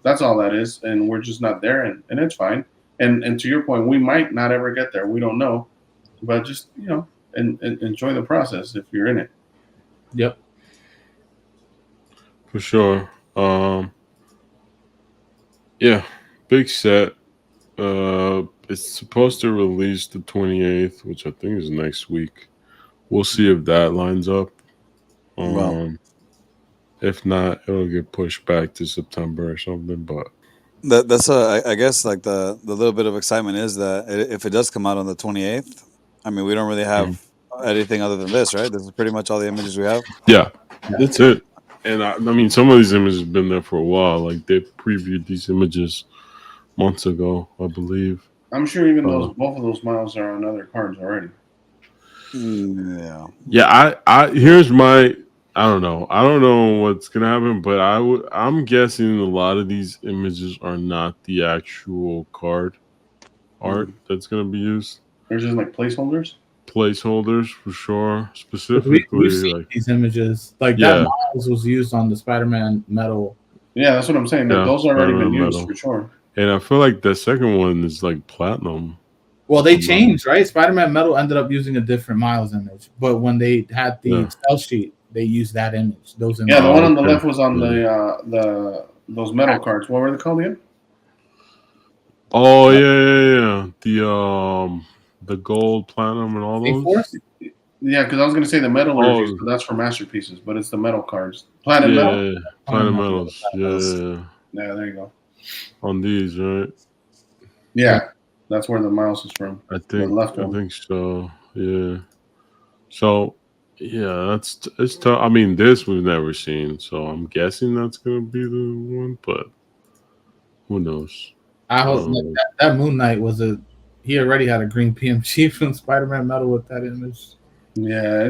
that's all that is, and we're just not there, and it's fine. And to your point, we might not ever get there. We don't know, but just and enjoy the process if you're in it. Yep, For sure. Yeah, big set. It's supposed to release the 28th, which I think is next week. We'll see if that lines up. If not, it'll get pushed back to September or something. But that's I guess like the little bit of excitement is that if it does come out on the 28th, I mean, we don't really have anything other than this, right? This is pretty much all the images we have. Yeah, that's it. And I mean, some of these images have been there for a while. Like they previewed these images months ago, I believe. I'm sure even both of those models are on other cards already. Yeah. Yeah. Here's my. I don't know what's gonna happen, but I'm guessing a lot of these images are not the actual card. art that's gonna be used. There's just like placeholders. Placeholders for sure. 'Cause Specifically, we've seen like these images. Like yeah, that Miles was used on the Spider-Man metal. Yeah, that's what I'm saying. Like, yeah, those have already been Spider-Man used metal. for sure. And I feel like the second one is like platinum. Well, they changed, right? Spider-Man metal ended up using a different Miles image, but when they had the Excel sheet, they used that image. Those images. Yeah, the one on the left was on the those metal cards. What were they called again? Oh yeah. The gold, platinum, and all those. Force? Yeah, because I was gonna say the metal versions, but that's for masterpieces. But it's the metal cards, platinum metal. Yeah, platinum metals. Yeah. Yeah, there you go. On these, right? Yeah, that's where the Miles is from. I think. The left one. I think so. Yeah. So, yeah, it's tough. I mean, this we've never seen, so I'm guessing that's gonna be the one, but who knows? I hope that Moon Knight was he already had a green PMG from Spider-Man metal with that image. Yeah,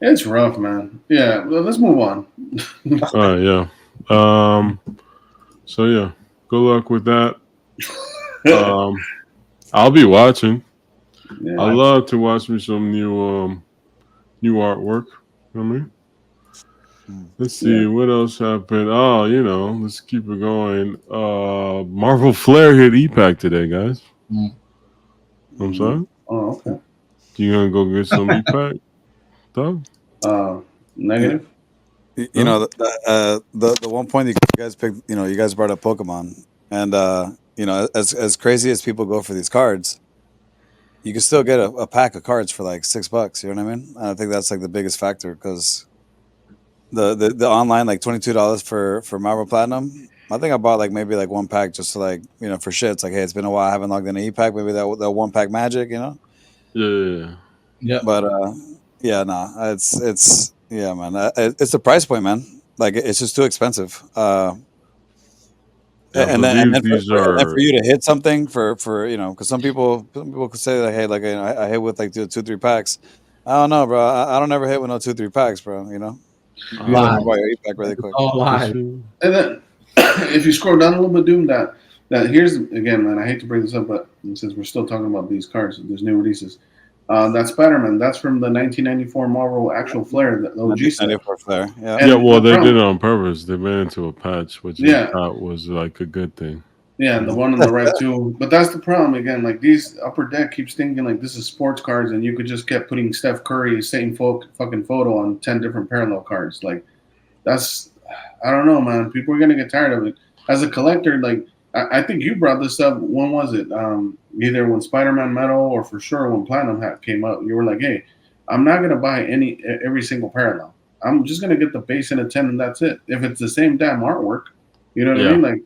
it's rough, man. Yeah, well, let's move on. All right, yeah. So yeah, good luck with that. I'll be watching. Yeah, I love to watch me some new artwork. You know what I mean? Let's see what else happened. Oh, let's keep it going. Marvel Flair hit ePack today, guys. I'm sorry. Oh, okay. You gonna go get some ePack, Doug? Negative. You know, the one point you guys picked, you guys brought up Pokemon, and as crazy as people go for these cards, you can still get a pack of cards for like $6. You know what I mean? I think that's like the biggest factor because the online like $22 for Marvel Platinum. I think I bought like maybe like one pack just to like for shit. It's like, hey, it's been a while. I haven't logged in an ePack. Maybe that one pack magic, Yeah. But it's yeah, man. It's the price point, man. Like it's just too expensive. And then for you to hit something for because some people could say like, hey, like I hit with like 2-3 packs. I don't know, bro. I don't ever hit with no 2-3 packs, bro. Live. Buy your ePack really quick. All live. And then if you scroll down a little bit, Doom, that here's again, man. I hate to bring this up, but since we're still talking about these cards, there's new releases. That Spider-Man, that's from the 1994 Marvel actual Flair, the OG stuff. Flair. Yeah. Yeah, well, they did it on purpose. They made it into a patch, which I thought was like a good thing. Yeah, and the one on the right too. But that's the problem again. Like these Upper Deck keeps thinking like this is sports cards, and you could just keep putting Steph Curry same fucking photo on 10 different parallel cards. Like that's, I don't know, man. People are gonna get tired of it. As a collector, like I think you brought this up. When was it? Either when Spider-Man Metal or for sure when Platinum came out. You were like, hey, I'm not gonna buy every single parallel. I'm just gonna get the base and a 10, and that's it. If it's the same damn artwork, you know what I mean? Like,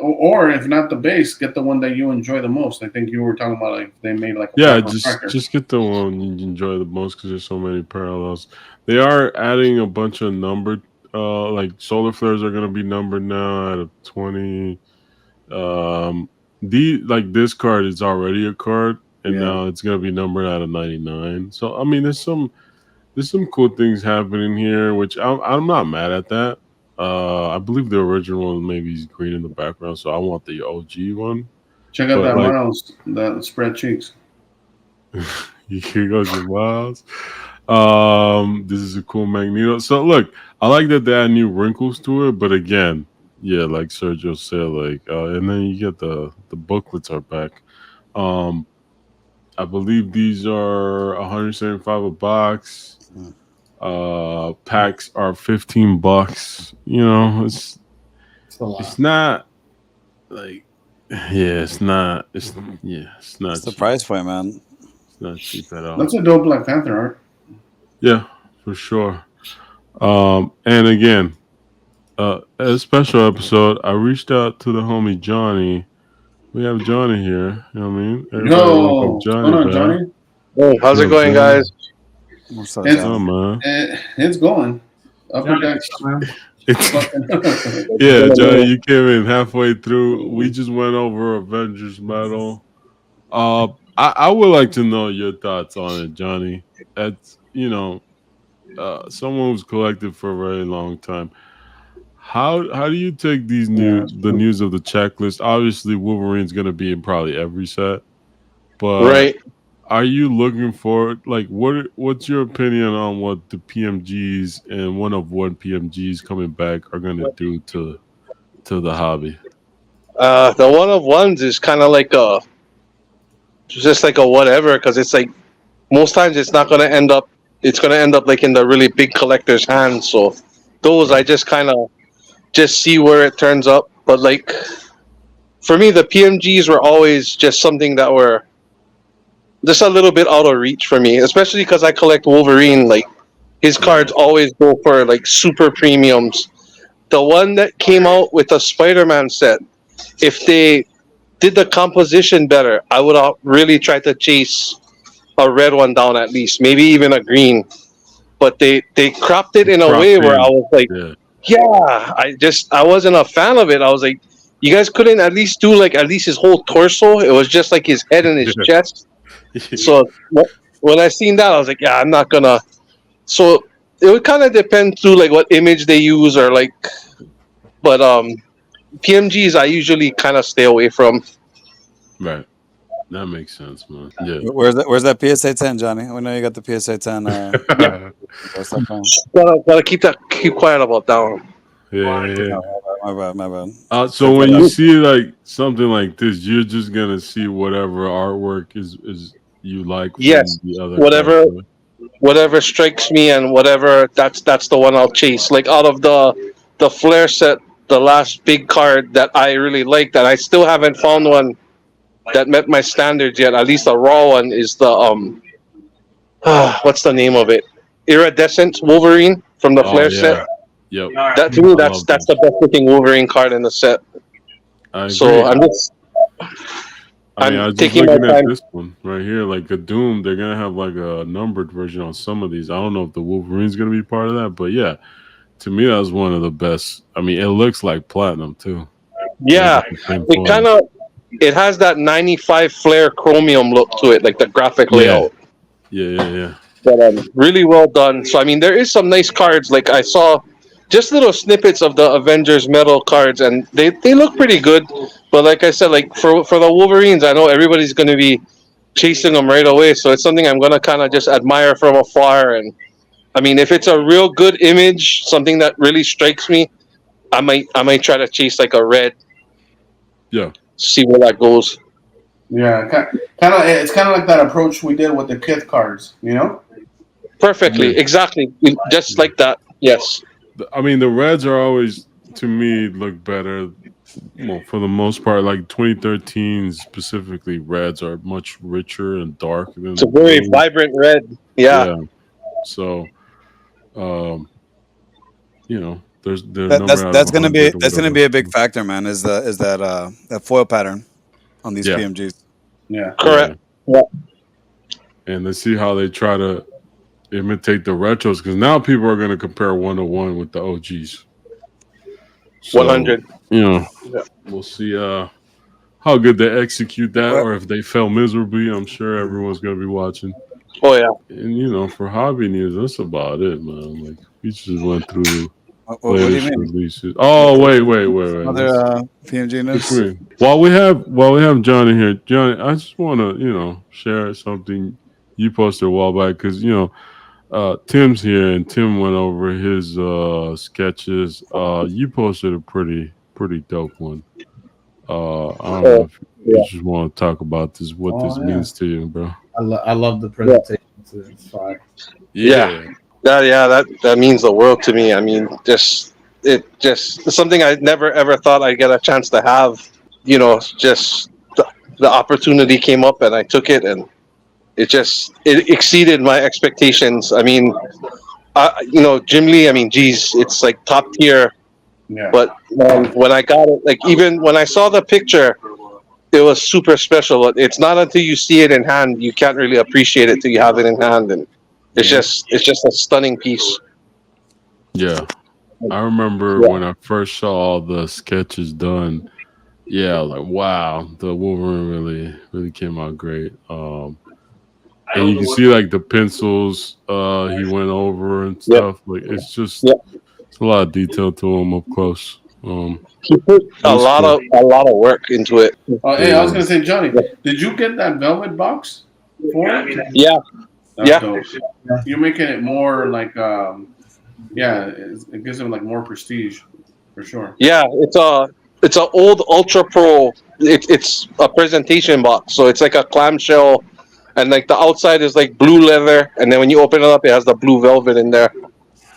or if not the base, get the one that you enjoy the most. I think you were talking about like they made like just get the one you enjoy the most because there's so many parallels. They are adding a bunch of numbered, like solar flares are gonna be numbered now out of 20. This card is already a card, and now it's gonna be numbered out of 99. So I mean, there's some cool things happening here, which I'm not mad at that. I believe the original one maybe is green in the background, so I want the OG one. Check out that Miles, that spread cheeks. Here goes your Miles. This is a cool Magneto. So look, I like that they add new wrinkles to it, but again, yeah, like Sergio said, like, and then you get the booklets are back. I believe these are $175 a box. Packs are $15. It's not like, it's not. It's the price point, man. It's not cheap at all. That's a dope Black Panther art. Yeah, for sure. And again, a special episode. I reached out to the homie Jonny. We have Jonny here. You know what I mean? Yo, Jonny. Hey, how's it going, guys? What's up, man? It's going. Upper Deck. Yeah, Jonny, you came in halfway through. We just went over Avengers Metal. I would like to know your thoughts on it, Jonny. That's someone who's collected for a very long time. How do you take these news of the checklist? Obviously, Wolverine's going to be in probably every set, but Right. are you looking for like what's your opinion on what the PMGs and one of one PMGs coming back are going to do to the hobby? The one of ones is kind of like just like a whatever, because it's like most times it's not going to end up. It's going to end up like in the really big collector's hands. So those I just kind of just see where it turns up. But like for me, the PMGs were always just something that were just a little bit out of reach for me, especially because I collect Wolverine. Like his cards always go for like super premiums. The one that came out with the Spider-Man set, if they did the composition better, I would have really tried to chase a red one down at least, maybe even a green. But they cropped it in a way where I was like, I wasn't a fan of it. I was like, you guys couldn't at least do like at least his whole torso. It was just like his head and his chest. So when I seen that, I was like, yeah, I'm not gonna. So it would kind of depend too, like what image they use or like. But PMGs I usually kind of stay away from. Right. That makes sense, man. Yeah. Where's that PSA 10, Johnny? We know you got the PSA 10. Gotta keep quiet about that one. Yeah. My bad. So when you see like something like this, you're just gonna see whatever artwork is you like. From the other whatever strikes me and whatever that's the one I'll chase. Like out of the Flair set, the last big card that I really liked, and I still haven't found one that met my standards yet. At least a raw one is the what's the name of it? Iridescent Wolverine from the Flair set. Yep. That to me, that's the best looking Wolverine card in the set. So I'm just. I was just looking at this one right here, like a Doom. They're gonna have like a numbered version on some of these. I don't know if the Wolverine's gonna be part of that, but yeah, to me that was one of the best. I mean, it looks like platinum too. Yeah, it has that 95 Flair chromium look to it, like the graphic layout. Yeah. But really well done. So I mean, there is some nice cards. Like I saw just little snippets of the Avengers metal cards, and they look pretty good. But like I said, like for the Wolverines, I know everybody's going to be chasing them right away. So it's something I'm going to kind of just admire from afar. And I mean, if it's a real good image, something that really strikes me, I might try to chase like a red. Yeah. See where that goes. Yeah, kind of. It's kind of like that approach we did with the Kith cards, you know. Perfectly, exactly, just like that. Yes. I mean, the reds are always, to me, look better. Well, for the most part, like 2013 specifically, reds are much richer and dark than. It's a very vibrant red. Yeah. So, that's gonna be a big factor, man. Is that foil pattern on these PMGs? Yeah. Correct. Yeah. And let's see how they try to imitate the retros, because now people are going to compare 101 with the OGs. So, 100. We'll see how good they execute that, or if they fail miserably. I'm sure everyone's going to be watching. Oh yeah. And for hobby news, that's about it, man. Like we just went through what do you mean? releases. Oh wait. Other PMG news. While we have Jonny here, Jonny, I just want to share something you posted a while back, because Tim's here and Tim went over his sketches. You posted a pretty dope one. I don't know if you just want to talk about this, what this means to you, bro. I love the presentation. It's fire. That means the world to me. I mean, it's something I never ever thought I'd get a chance to have. Just the opportunity came up and I took it, and it exceeded my expectations. I mean, Jim Lee. I mean, geez, it's like top tier. Yeah. But when I got it, like even when I saw the picture, it was super special. It's not until you see it in hand you can't really appreciate it till you have it in hand, and it's just a stunning piece. Yeah, I remember when I first saw all the sketches done. Yeah, I was like, wow, the Wolverine really came out great. And you can see like the pencils he went over and stuff. Like it's a lot of detail to him up close. He put a That's lot cool. of work into it. Oh, hey, I was Yeah. gonna say, Johnny, did you get that velvet box for it? Yeah, That's yeah. dope. You're making it more like, yeah, it gives him like more prestige, for sure. Yeah, it's a old Ultra Pro. It's a presentation box, so it's like a clamshell, and like the outside is like blue leather, and then when you open it up, it has the blue velvet in there.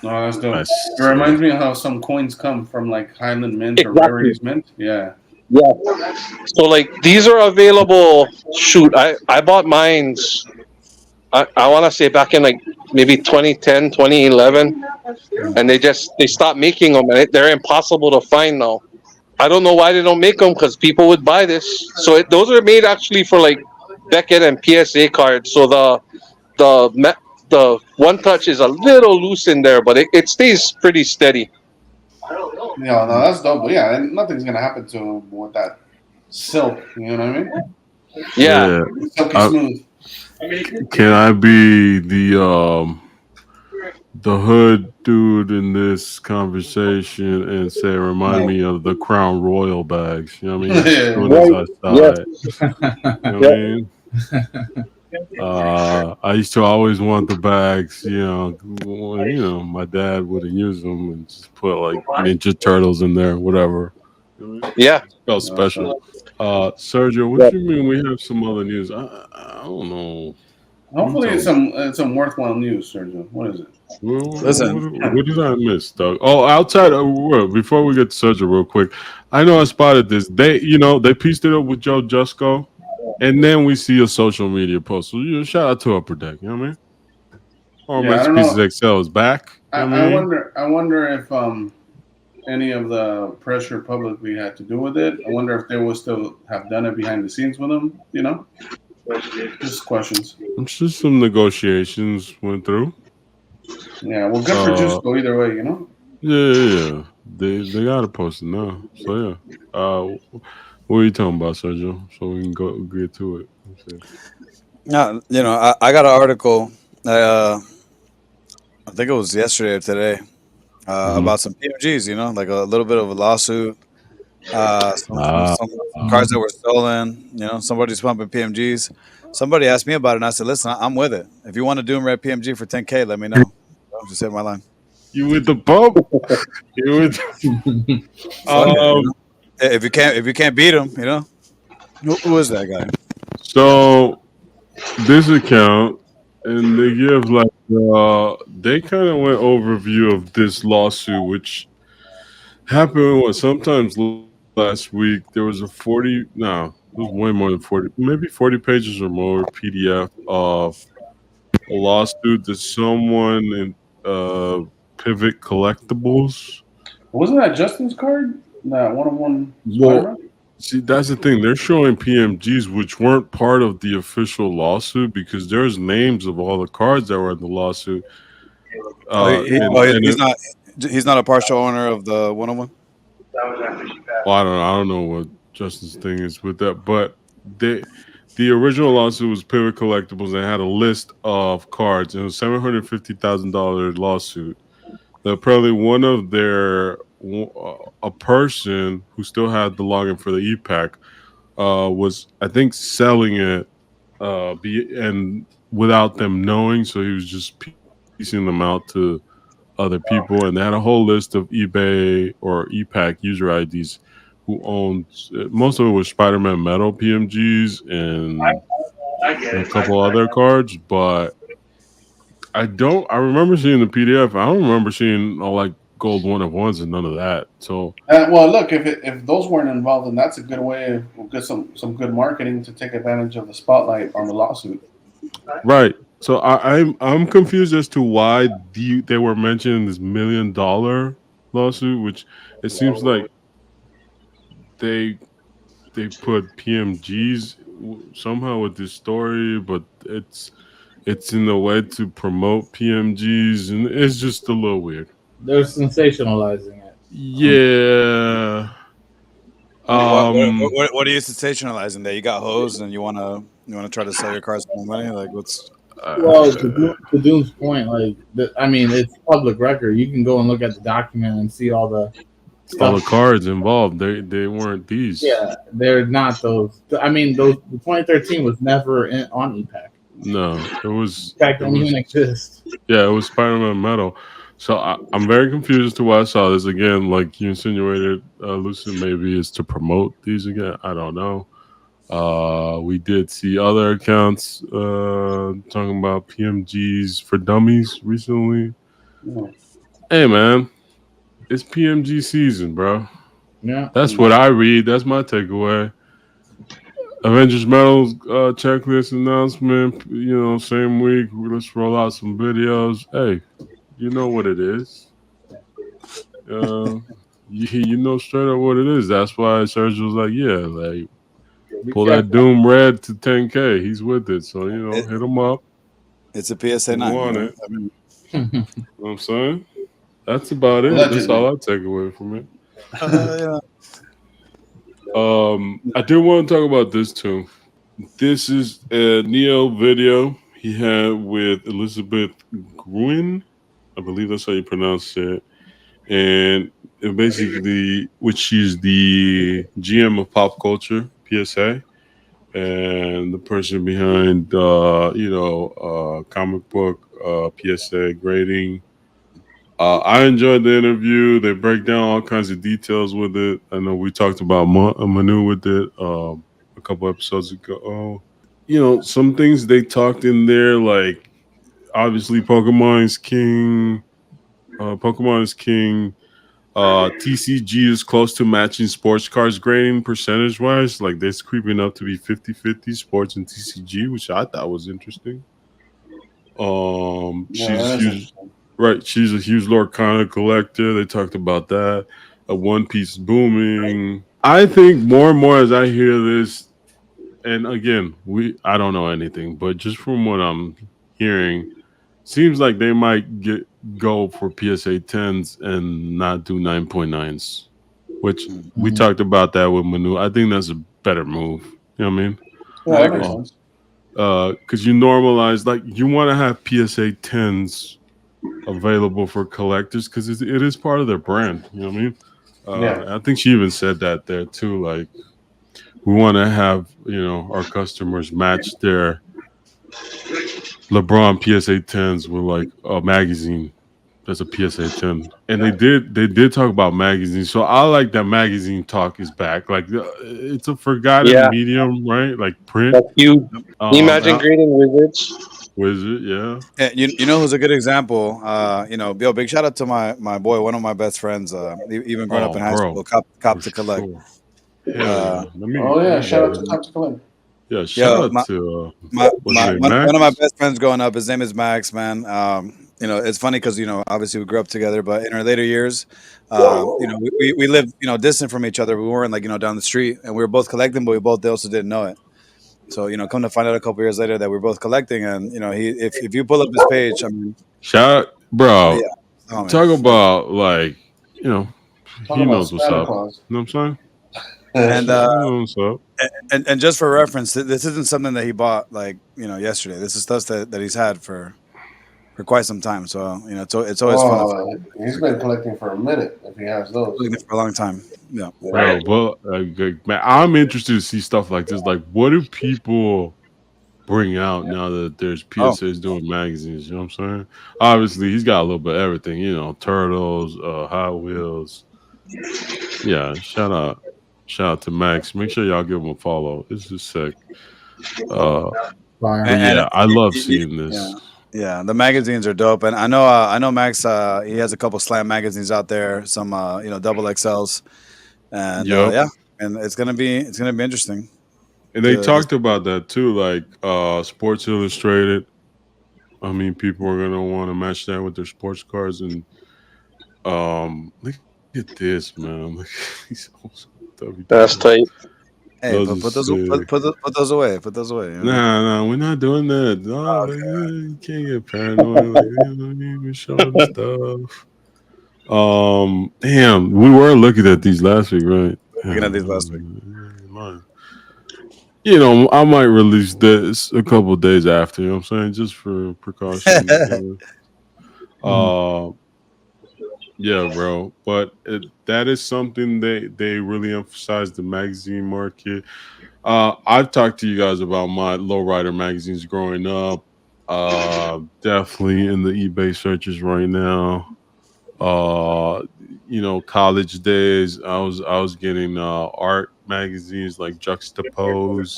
Oh, that's dope. Nice. It reminds me of how some coins come from like Highland Mint or Exactly. Rarities Mint. Yeah. Yeah. So like these are available. Shoot, I bought mines. I want to say back in like maybe 2010, 2011, and they stopped making them, and they're impossible to find now. I don't know why they don't make them because people would buy this. So those are made actually for like Beckett and PSA cards. So the one touch is a little loose in there, but it stays pretty steady. Yeah, no, that's dope. But yeah, and nothing's gonna happen to him with that silk. You know what I mean? Yeah. Silky I- smooth. Can I be the hood dude in this conversation and say remind me of the Crown Royal bags? You know what I mean? As soon as I saw Yes. it. You know what I mean? I used to always want the bags, my dad would have used them and just put like Ninja Turtles in there, whatever. Yeah. Felt special. Sergio, what do you mean we have some other news? I don't know. Hopefully, it's some worthwhile news, Sergio. What is it? Listen. What did I miss, Doug? Oh, outside before we get to Sergio real quick, I know I spotted this. They pieced it up with Joe Jusko, and then we see a social media post. So shout out to Upper Deck. You know what I mean? Or Yeah, I don't Pieces know. XL is back. I wonder if any of the pressure publicly had to do with it. I wonder if they would still have done it behind the scenes with him. Just questions. I'm sure some negotiations went through. Yeah, well, good for Jusco either way. Yeah. They got to post it now. So yeah. What are you talking about, Sergio? So we can go get to it. No, I got an article. I think it was yesterday or today about some PMGs. Like a little bit of a lawsuit. Some cars that were stolen. Somebody's pumping PMGs. Somebody asked me about it, and I said, "Listen, I'm with it. If you want to do red PMG for $10K, let me know." Just hit my line. You with the pump? You with? If you can't beat him, who is that guy? So this account, and they give like they kind of went overview of this lawsuit, which happened sometimes last week. There was it was way more than 40, maybe 40 pages or more PDF of a lawsuit that someone in Pivot Collectibles. Wasn't that Justin's card? That one-on-one. Well, see, that's the thing. They're showing PMGs which weren't part of the official lawsuit because there's names of all the cards that were in the lawsuit. He's not a partial owner of the one-on-one. Well, I don't know what Justin's thing is with that, but the original lawsuit was Pivot Collectibles and had a list of cards. It was $750,000 lawsuit. Apparently, one of a person who still had the login for the ePack was, I think, selling it and without them knowing. So he was just piecing them out to other people, and they had a whole list of eBay or ePack user IDs who owned most of it was Spider-Man Metal PMGs and a couple other cards, but I remember seeing the PDF. I don't remember seeing like gold 1-of-1s and none of that. So well, look, if those weren't involved, then that's a good way of get some good marketing to take advantage of the spotlight on the lawsuit. Right. So I'm confused as to why they were mentioned in this $1 million lawsuit, which it seems like they put PMGs somehow with this story, but it's in the way to promote PMGs, and it's just a little weird. They're sensationalizing it. Yeah. What are you sensationalizing there? You got hosed and you wanna try to sell your cars for more money? Like what's? Well, to Doom's point, like I mean, it's public record. You can go and look at the document and see all the all the stuff. cards involved, they weren't these. Yeah, they're not those. I mean, those the 2013 was never on ePack. No, it was. ePack don't even exist. Yeah, it was Spider-Man Metal. So I'm very confused as to why I saw this again. Like you insinuated, Lucid, maybe is to promote these again. I don't know. We did see other accounts talking about PMGs for dummies recently. Yeah. Hey man, it's PMG season, bro. Yeah, That's what I read. That's my takeaway. Avengers Metal checklist announcement. You know, same week. Let's roll out some videos. Hey, you know what it is. You know straight up what it is. That's why Sergio was like, yeah, like pull that Doom Red to 10K. He's with it. So, you know, hit him up. It's a PSA 9. Want it. You know what I'm saying? That's about it. Allegedly. That's all I take away from it. Yeah. I did want to talk about this too. This is a Neo video he had with Elizabeth Gruene. I believe that's how you pronounce it. And basically, which she's the GM of Pop Culture, PSA, and the person behind, comic book, PSA grading. I enjoyed the interview. They break down all kinds of details with it. I know we talked about Manu with it a couple episodes ago. You know, some things they talked in there, like obviously Pokemon is king. TCG is close to matching sports cards grading percentage wise. Like that's creeping up to be 50-50 sports and TCG, which I thought was interesting. She's a huge Lorcana collector. They talked about that. A One Piece booming. I think more and more as I hear this, and again, I don't know anything, but just from what I'm hearing, seems like they might go for PSA 10s and not do 9.9s, which we talked about that with Manu. I think that's a better move. You know what I mean? Yeah, that makes sense. Because you normalize, like, you want to have PSA 10s available for collectors because it is part of their brand. You know what I mean? I think she even said that there too. Like, we want to have, our customers match their LeBron PSA 10s with like a magazine that's a PSA 10. And they did talk about magazines. So I like that magazine talk is back. Like it's a forgotten medium, right? Like print. That's you. Imagine grading Wizards. Wizard, yeah. You know who's a good example? Big shout out to my boy, one of my best friends, even growing up in high school, Cop to Collect. Sure. Shout out to Cop to Collect. Yeah, shout out to one of my best friends growing up. His name is Max, man. It's funny because obviously we grew up together, but in our later years, we lived distant from each other. We weren't like down the street, and we were both collecting, but we also didn't know it. So come to find out a couple years later that we're both collecting, and if you pull up his page, I mean, shout out, bro. Yeah. Talk about like he knows what's up. You know what I'm saying? And just for reference, this isn't something that he bought like yesterday. This is stuff that he's had for quite some time. So it's always fun. He's been collecting for a minute. If he has those, for a long time. Yeah. Right. Well, man, I'm interested to see stuff like this. Like, what do people bring out now that there's PSAs doing magazines? You know what I'm saying? Obviously, he's got a little bit of everything. Turtles, Hot Wheels. Yeah. Shout out to Max. Make sure y'all give him a follow. This is sick. I love seeing this. Yeah, the magazines are dope, and I know Max. He has a couple slam magazines out there, some double XLs, and and it's gonna be interesting. And they talked about that too, like Sports Illustrated. I mean, people are gonna want to match that with their sports cards, and look at this, man. Look at these. That's tight. Hey, put those away. Put those away. Nah, we're not doing that. No, you can't get paranoid. We're showing stuff. Damn, we were looking at these last week, right? Looking at these last week. You know, I might release this a couple days after. You know what I'm saying, just for precaution. Uh, yeah, bro. But that is something they really emphasize the magazine market. I've talked to you guys about my lowrider magazines growing up. Definitely in the eBay searches right now. Uh, college days, I was getting art magazines like Juxtapose,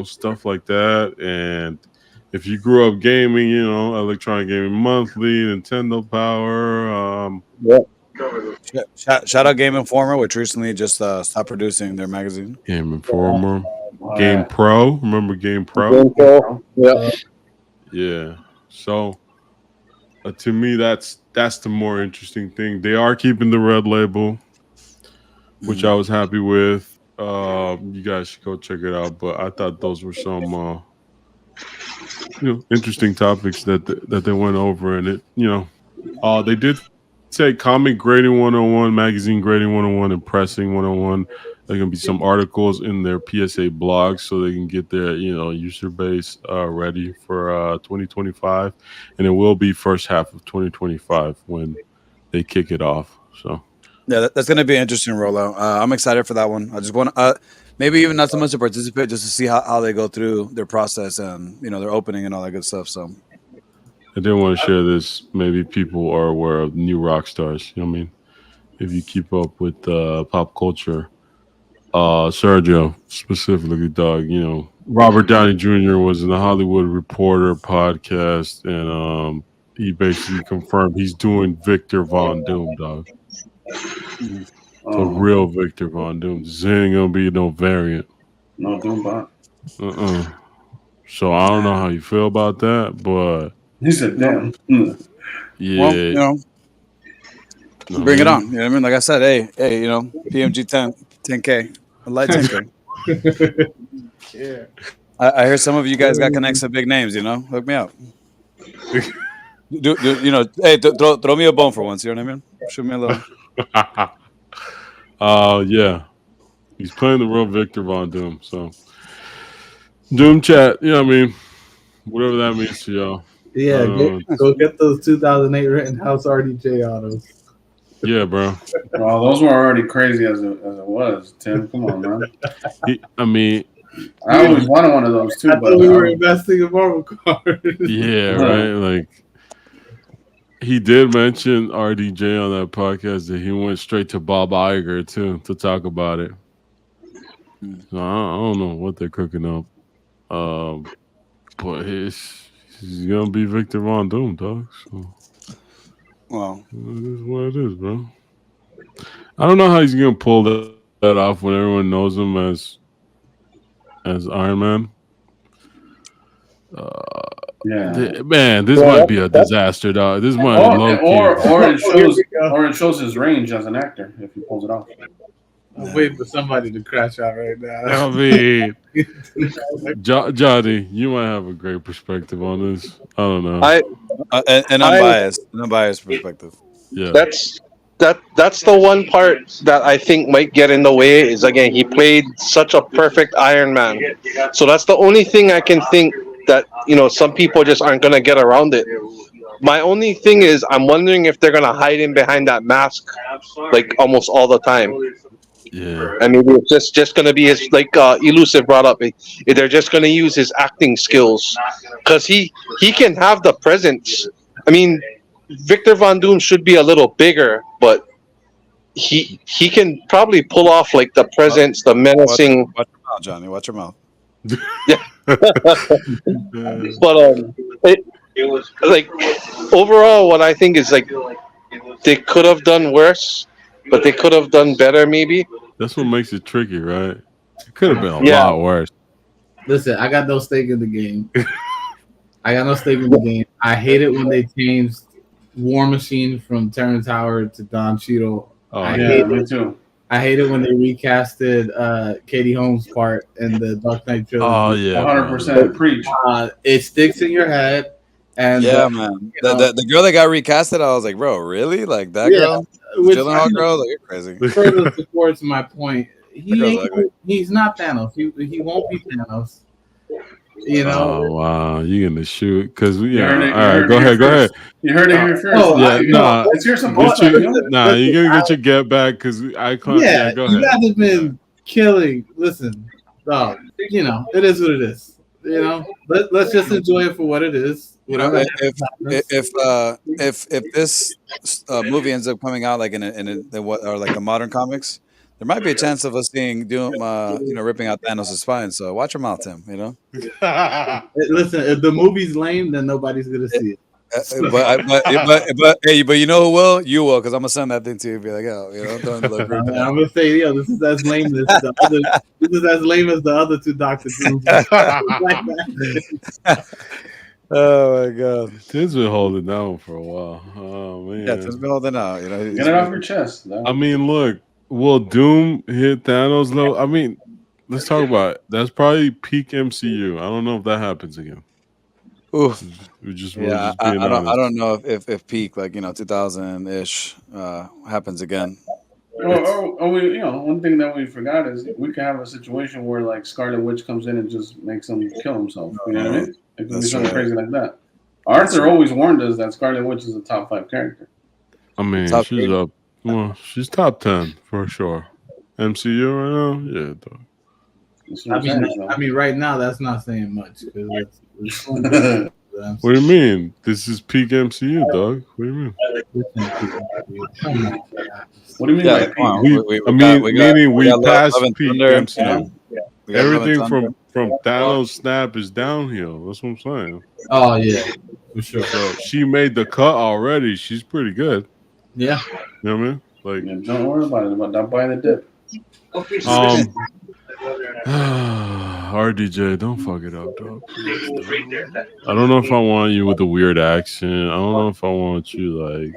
stuff like that. And if you grew up gaming, Electronic Gaming Monthly, Nintendo Power, Yeah. Shout out Game Informer, which recently just stopped producing their magazine. Game Informer, Game Alright. Pro. Remember Game Pro? Yeah. Yeah. So to me, that's the more interesting thing. They are keeping the red label, which I was happy with. You guys should go check it out. But I thought those were some interesting topics that they went over, and they did say comic grading 101, magazine grading 101, and pressing 101. There can be some articles in their PSA blog so they can get their user base ready for 2025, and it will be first half of 2025 when they kick it off. So Yeah, that's going to be an interesting rollout. I'm excited for that one. I just want maybe even not so much to participate, just to see how they go through their process and their opening and all that good stuff. So I did want to share this. Maybe people are aware of new rock stars. You know what I mean? If you keep up with pop culture, Sergio specifically, dog. Robert Downey Jr. was in the Hollywood Reporter podcast, and he basically confirmed he's doing Victor Von Doom, dog. The real Victor Von Doom. This ain't gonna be no variant. No Doombot. So I don't know how you feel about that, but He said, "Damn." yeah. Well, bring it on. You know what I mean? Like I said, hey, PMG 10K, a light 10K. Yeah. I hear some of you guys got connects to big names. Hook me up. Hey, throw me a bone for once. You know what I mean? Shoot me a little. Yeah. He's playing the real Victor Von Doom. So Doom chat, you know what I mean? Whatever that means to y'all. Yeah, go get those 2008 Rittenhouse RDJ autos. Yeah, bro. Well, those were already crazy as it was. Tim, come on, man. I always wanted one of those too. I thought we were investing in Marvel cards. Yeah, right. Like he did mention RDJ on that podcast that he went straight to Bob Iger too to talk about it. So I don't know what they're cooking up. But he's gonna be Victor Von Doom, dog. So Well, it is what it is, bro. I don't know how he's gonna pull that off when everyone knows him as Iron Man. Yeah, man, this might be a disaster, dog. This might be low key. Or it shows his range as an actor if he pulls it off. I'm waiting for somebody to crash out right now. I mean, Jonny, you might have a great perspective on this. I don't know. an unbiased perspective. Yeah, that's the one part that I think might get in the way. Is again, he played such a perfect Iron Man, so that's the only thing I can think that some people just aren't gonna get around it. My only thing is, I'm wondering if they're gonna hide him behind that mask, like almost all the time. yeah. I mean, it's just going to be his, like Elusive brought up, they're just going to use his acting skills. Because he can have the presence. I mean, Victor Von Doom should be a little bigger, but he can probably pull off, like, the presence, the menacing... Watch your mouth, Jonny. Watch your mouth. Yeah. But, like, overall, what I think is, like, they could have done worse, but they could have done better, maybe. That's what makes it tricky, right? It could have been a lot worse. Listen, I got no stake in the game. I hate it when they changed War Machine from Terrence Howard to Don Cheadle. Oh, Me too. I hate it when they recasted Katie Holmes' part in the Dark Knight trilogy. Oh yeah, 100% preach. It sticks in your head. And man, the girl that got recasted, I was like, bro, really? Like that girl? Gyllenhaal girl? Like, you're crazy. Further supports my point. he's not Thanos. He won't be Thanos. You know. Oh wow, you're gonna shoot because You yeah. heard it. All right, go ahead. You heard it here first. Yeah, nah, It's your support. you're gonna get your get back because I can't. Yeah, go you ahead. guys have been killing. Listen, dog. You know it is what it is. You know, let's just enjoy it for what it is. You know, if this movie ends up coming out like in what or like a modern comics, there might be a chance of us seeing Doom, ripping out Thanos' spine. So watch your mouth, Tim. You know. Listen, if the movie's lame, then nobody's gonna see it. But you know who will? You will, because I'm gonna send that thing to you. And be like, oh, you know, don't look. I'm gonna say, this is as lame as the other. This is as lame as the other two Doctor Doom. Oh my god, Tim's been holding down for a while. Oh man, yeah, Tim's been holding out. You know, get it off your chest. I mean, look, will Doom hit Thanos level? I mean, let's talk about it. That's probably peak MCU. I don't know if that happens again. Oof. I don't know if peak 2000-ish happens again. One thing that we forgot is we could have a situation where like Scarlet Witch comes in and just makes him kill himself. You know what I mean? It could be something crazy like that. Arthur always warned us that Scarlet Witch is a top 5 character. I mean, she's up. Well, she's top 10 for sure. MCU right now, yeah. Dog. I mean, right now that's not saying much. What do you mean? This is peak MCU, dog. What do you mean? What do you mean? We passed peak MCU. Everything from Thanos snap is downhill. That's what I'm saying. Oh yeah, for sure. So she made the cut already. She's pretty good. Yeah. You know what I mean? Like, don't worry about it. Don't buy the dip. RDJ, don't fuck it up, dog. I don't know if I want you with the weird accent. I don't know if I want you like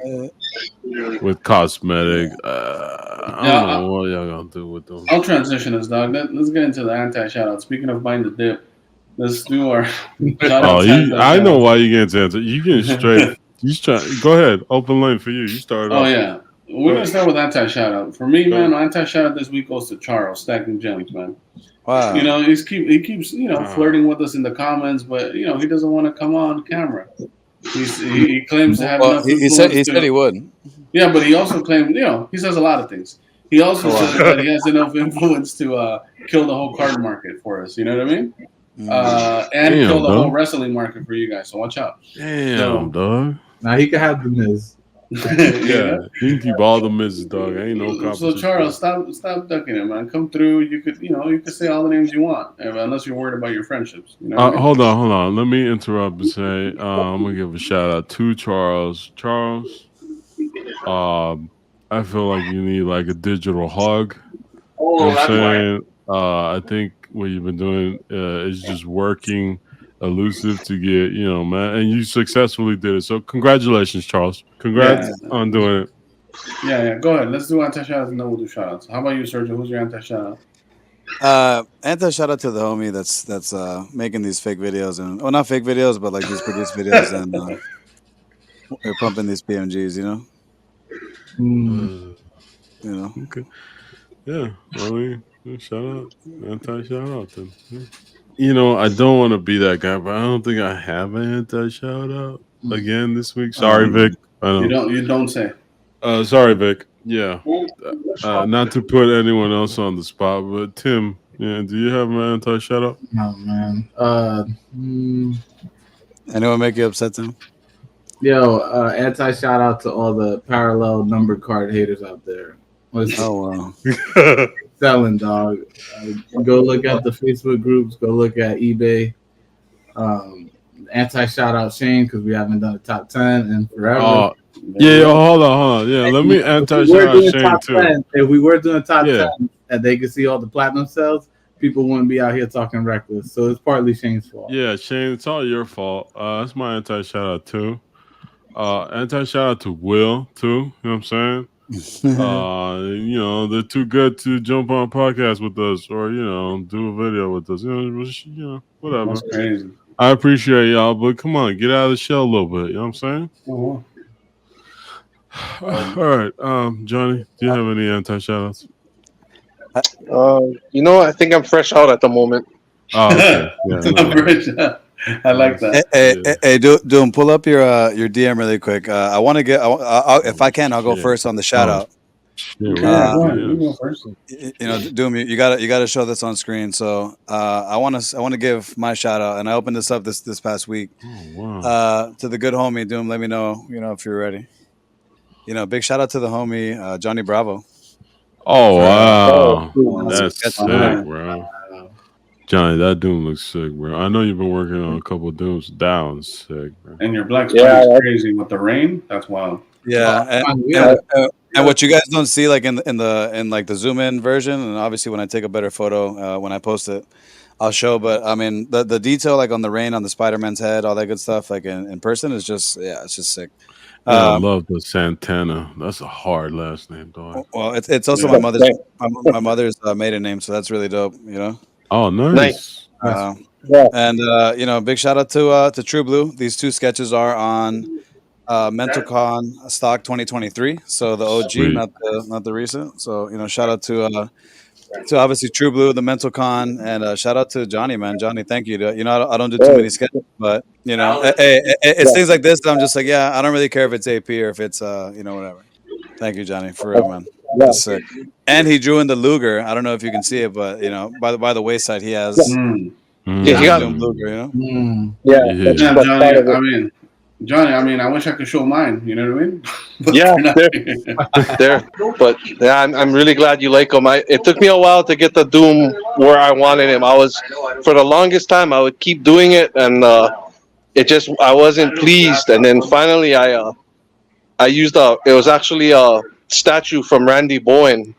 with cosmetic. I don't know what y'all gonna do with them. I'll transition us, dog. Let's get into the anti-shoutout. Speaking of buying the dip, let's do our I know why you get into it. You get straight. Go ahead. Open lane for you. You start off. Oh yeah. We're gonna start with anti-shoutout. For me, man, anti-shoutout this week goes to Charles, Stacking Gems, man. Wow. You know, he keeps flirting with us in the comments, but he doesn't want to come on camera. He claims to have enough. He said he would. Yeah, but he also claimed, he says a lot of things. He also says that he has enough influence to kill the whole card market for us. You know what I mean? And kill the whole wrestling market for you guys. So watch out. Damn, dog. Now he can have the Miz. Yeah, you can keep all the Miz's, dog. Ain't no competition. So Charles, stop ducking it, man. Come through. You could say all the names you want, unless you're worried about your friendships. You know what I mean? Hold on. Let me interrupt and say I'm gonna give a shout out to Charles. Charles, I feel like you need like a digital hug. You know what I'm saying? I think what you've been doing is just working elusive to get, man, and you successfully did it. So congratulations, Charles. Congrats on doing it. Yeah. Go ahead. Let's do anti-shoutouts and then we'll do shoutouts. How about you, Sergio? Who's your anti-shoutout? Anti-shoutout to the homie that's making these fake videos not fake videos, but like these produced videos and we're pumping these PMGs, Okay. Yeah. I mean, shout out. Anti-shout out then. Yeah. I don't want to be that guy, but I don't think I have an anti-shout out again this week. Sorry, Vic. You don't say. Sorry, Vic. Yeah. Not to put anyone else on the spot, but Tim, do you have an anti-shout out? No, man. Anyone make you upset, Tim? Yo, anti-shout out to all the parallel number card haters out there. Wow. Selling, dog. Go look at the Facebook groups. Go look at eBay. Anti-shout out Shane because we haven't done a top 10 in forever. Hold on. Yeah, let me anti-shout out Shane too. 10, if we were doing top 10 and they could see all the platinum sales, people wouldn't be out here talking reckless. So it's partly Shane's fault. Yeah, Shane, it's all your fault. That's my anti-shout out too. Anti-shout out to Will too. You know what I'm saying? They're too good to jump on a podcast with us or do a video with us. Whatever. That's crazy. I appreciate y'all, but come on, get out of the shell a little bit. You know what I'm saying? Uh-huh. All right, Jonny, do you have any anti-shout-outs? You know, I think I'm fresh out at the moment. Oh, okay. Yeah, no. I like that. Hey, Doom, pull up your DM really quick. I want to get, if I can, I'll go Shit. first on the shout out. Yeah, Okay, go ahead. You go first. Doom, you gotta show this on screen. So I want to give my shout out, and I opened this up this past week. Oh, wow. To the good homie Doom. Let me know, if you're ready. Big shout out to the homie Johnny Bravo. Oh, wow. Oh, That's sick, bro. Johnny, that Doom looks sick, bro. I know you've been working on a couple of Dooms. Down sick, bro. And your black spider is crazy with the rain. That's wild. Yeah, and what you guys don't see, like in like the zoom in version, and obviously when I take a better photo when I post it, I'll show. But I mean, the detail like on the rain on the Spider-Man's head, all that good stuff, like in person is just it's just sick. I love the Santana. That's a hard last name, dog. Well, it's also my mother's maiden name, so that's really dope. Oh, nice. And big shout out to True Blue. These two sketches are on MentalCon Stock 2023. So the OG, Sweet. not the recent. So shout out to obviously True Blue, the MentalCon, and shout out to Johnny, man. Johnny, thank you. I don't do too many sketches, but it's things like this that I'm just like, I don't really care if it's AP or if it's whatever. Thank you, Johnny, for real, man. That's sick. And he drew in the Luger. I don't know if you can see it, but by the waist side he has. Yeah, he got Luger. Johnny, I wish I could show mine. You know what I mean? But I'm really glad you like him. It took me a while to get the Doom where I wanted him. For the longest time I would keep doing it, and I wasn't pleased. And then finally I used it was actually a statue from Randy Bowen,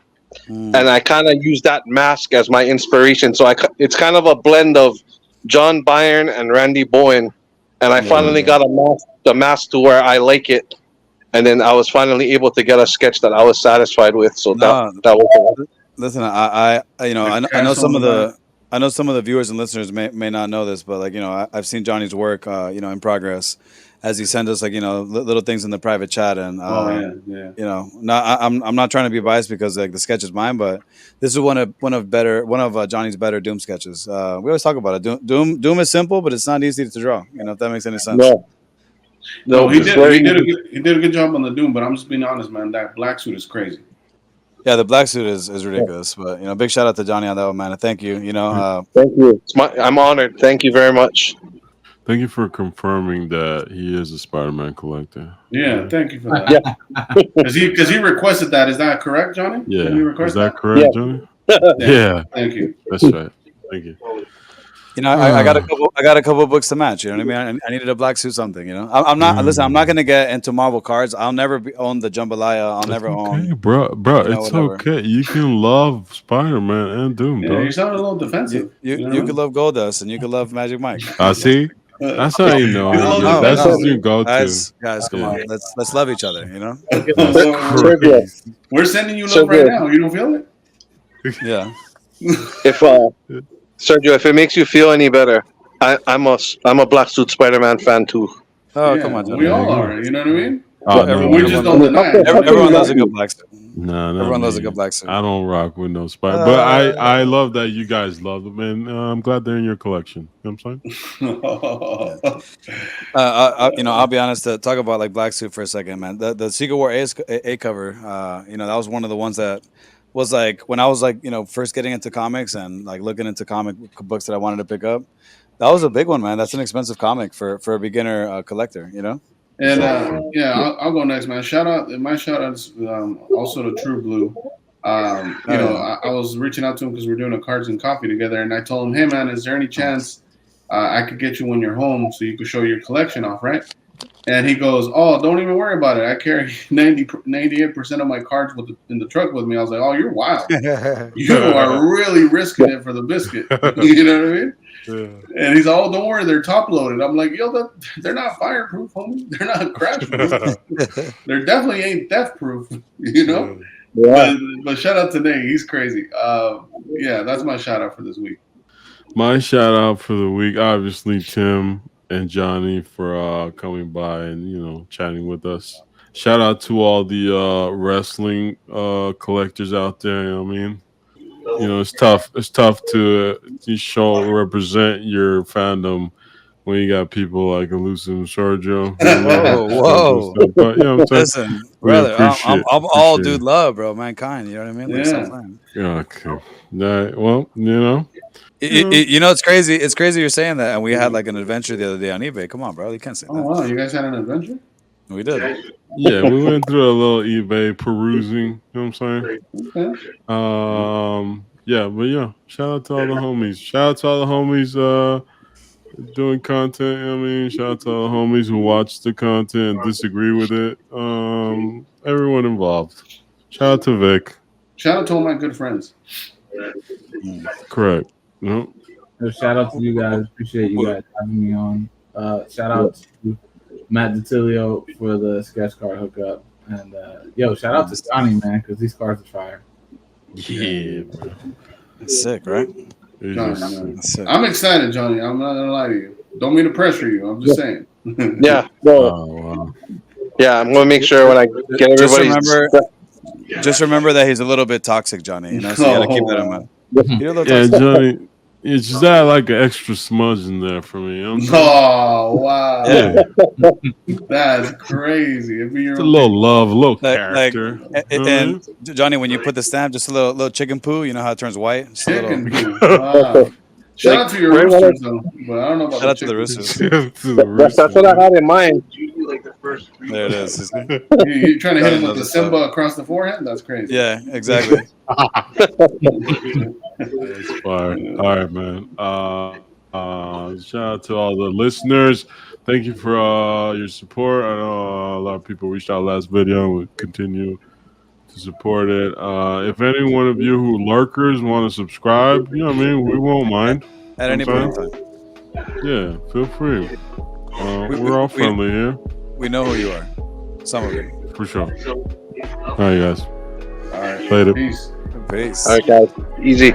and I kind of used that mask as my inspiration. So it's kind of a blend of John Byrne and Randy Bowen, and I finally got the mask to where I like it, and then I was finally able to get a sketch that I was satisfied with. So that was. Listen, I know some of the viewers and listeners may not know this, but I've seen Johnny's work in progress as he sends us little things in the private chat, and I'm not trying to be biased because the sketch is mine, but this is one of Johnny's better Doom sketches. We always talk about it. Doom is simple, but it's not easy to draw. If that makes any sense. No, he did a good job on the Doom, but I'm just being honest, man. That black suit is crazy. Yeah, the black suit is ridiculous, but big shout out to Johnny on that one, man. And thank you. Thank you. I'm honored. Thank you very much. Thank you for confirming that he is a Spider-Man collector. Yeah, thank you for that. Because he requested that. Is that correct, Johnny? Yeah. Is that correct, Johnny? Yeah. Thank you. That's right. Thank you. I got a couple of books to match. You know what I mean? I needed a black suit, something. I'm not. Listen, I'm not gonna get into Marvel cards. I'll never own the Jambalaya. I'll never own. Bro. It's okay. You can love Spider-Man and Doom, dog. You sound a little defensive. You could love Goldust and you could love Magic Mike. See. That's how you know. That's what you go to. Guys, come on. Let's love each other. We're sending you love right now. You don't feel it? Yeah. If Sergio, if it makes you feel any better, I'm a Black Suit Spider-Man fan too. Oh, come on, Jonny. We all are. You know what I mean? We just don't deny it. Everyone loves a good black suit. No, everyone loves a good black suit. I don't rock with no Spider, but I love that you guys love them, and I'm glad they're in your collection. You know what I'm saying? I'll be honest. To talk about Black Suit for a second, man. The Secret War A cover. That was one of the ones that was when I was first getting into comics and looking into comic books that I wanted to pick up. That was a big one, man. That's an expensive comic for a beginner collector. And I'll go next, man. My shout out is also to True Blue. I was reaching out to him because we're doing a cards and coffee together, and I told him, hey man, is there any chance I could get you when you're home so you could show your collection off, right? And he goes, oh, don't even worry about it. I carry 98% of my cards in the truck with me. I was like, oh, you're wild. You are really risking it for the biscuit. You know what I mean? Yeah. And he's like, oh, don't worry, they're top loaded. I'm like, yo, they're not fireproof, homie. They're not crash proof. They definitely ain't theft proof, Yeah. But shout out to Nate. He's crazy. That's my shout out for this week. My shout out for the week, obviously, Tim and Johnny for coming by and chatting with us. Shout out to all the wrestling collectors out there. You know what I mean, you know, it's tough. It's tough to represent your fandom when you got people like Elusive and Sergio. Whoa. But you know what I'm saying? Listen, We brother, I'm all appreciate dude love, bro. Mankind, you know what I mean? Like, Yeah. stop playing. Yeah, okay. Well, you know. You know, it's crazy. It's crazy you're saying that. And we had like an adventure the other day on eBay. Come on, bro. You can't say Oh that. wow, you guys had an adventure? We did. Yeah, we went through a little eBay perusing. You know what I'm saying? Okay. Yeah, but yeah, shout out to all the homies. Shout out to all the homies doing content. You know what I mean, shout out to all the homies who watch the content and disagree with it. Everyone involved. Shout out to Vic. Shout out to all my good friends. Correct. No. Shout out to you guys. Appreciate you guys having me on. Shout out to Matt DiTilio for the sketch card hookup. And shout out to Johnny, man, because these cards are fire. Yeah, bro. It's sick, right? Johnny, I'm excited, Johnny. I'm not gonna lie to you. Don't mean to pressure you. I'm just saying. Yeah. Well, wow. Yeah, I'm gonna make sure when I get everybody. Just remember that he's a little bit toxic, Johnny. You know, so you gotta keep that in mind. Yeah, Johnny. It's just that like an extra smudge in there for me. You know oh wow! Yeah. That's crazy. It's a little love, a little character. And Johnny, when you put the stamp, just a little chicken poo. You know how it turns white. Just chicken poo. Wow. Shout out to your roosters, though. But I don't know about shout out to the roosters. That's what I had in mind. There it is. You're trying to hit him with the Simba across the forehead? That's crazy. Yeah, exactly. That's fire. All right, man. Shout out to all the listeners. Thank you for your support. I know a lot of people reached out last video. We'll continue to support it. If any one of you who lurkers want to subscribe, you know what I mean? We won't mind. At any point in time. Yeah, feel free. We're all friendly here. We know who you are. Some of you. For sure. All right, guys. All right. Later. Peace. Peace. All right, guys. Easy.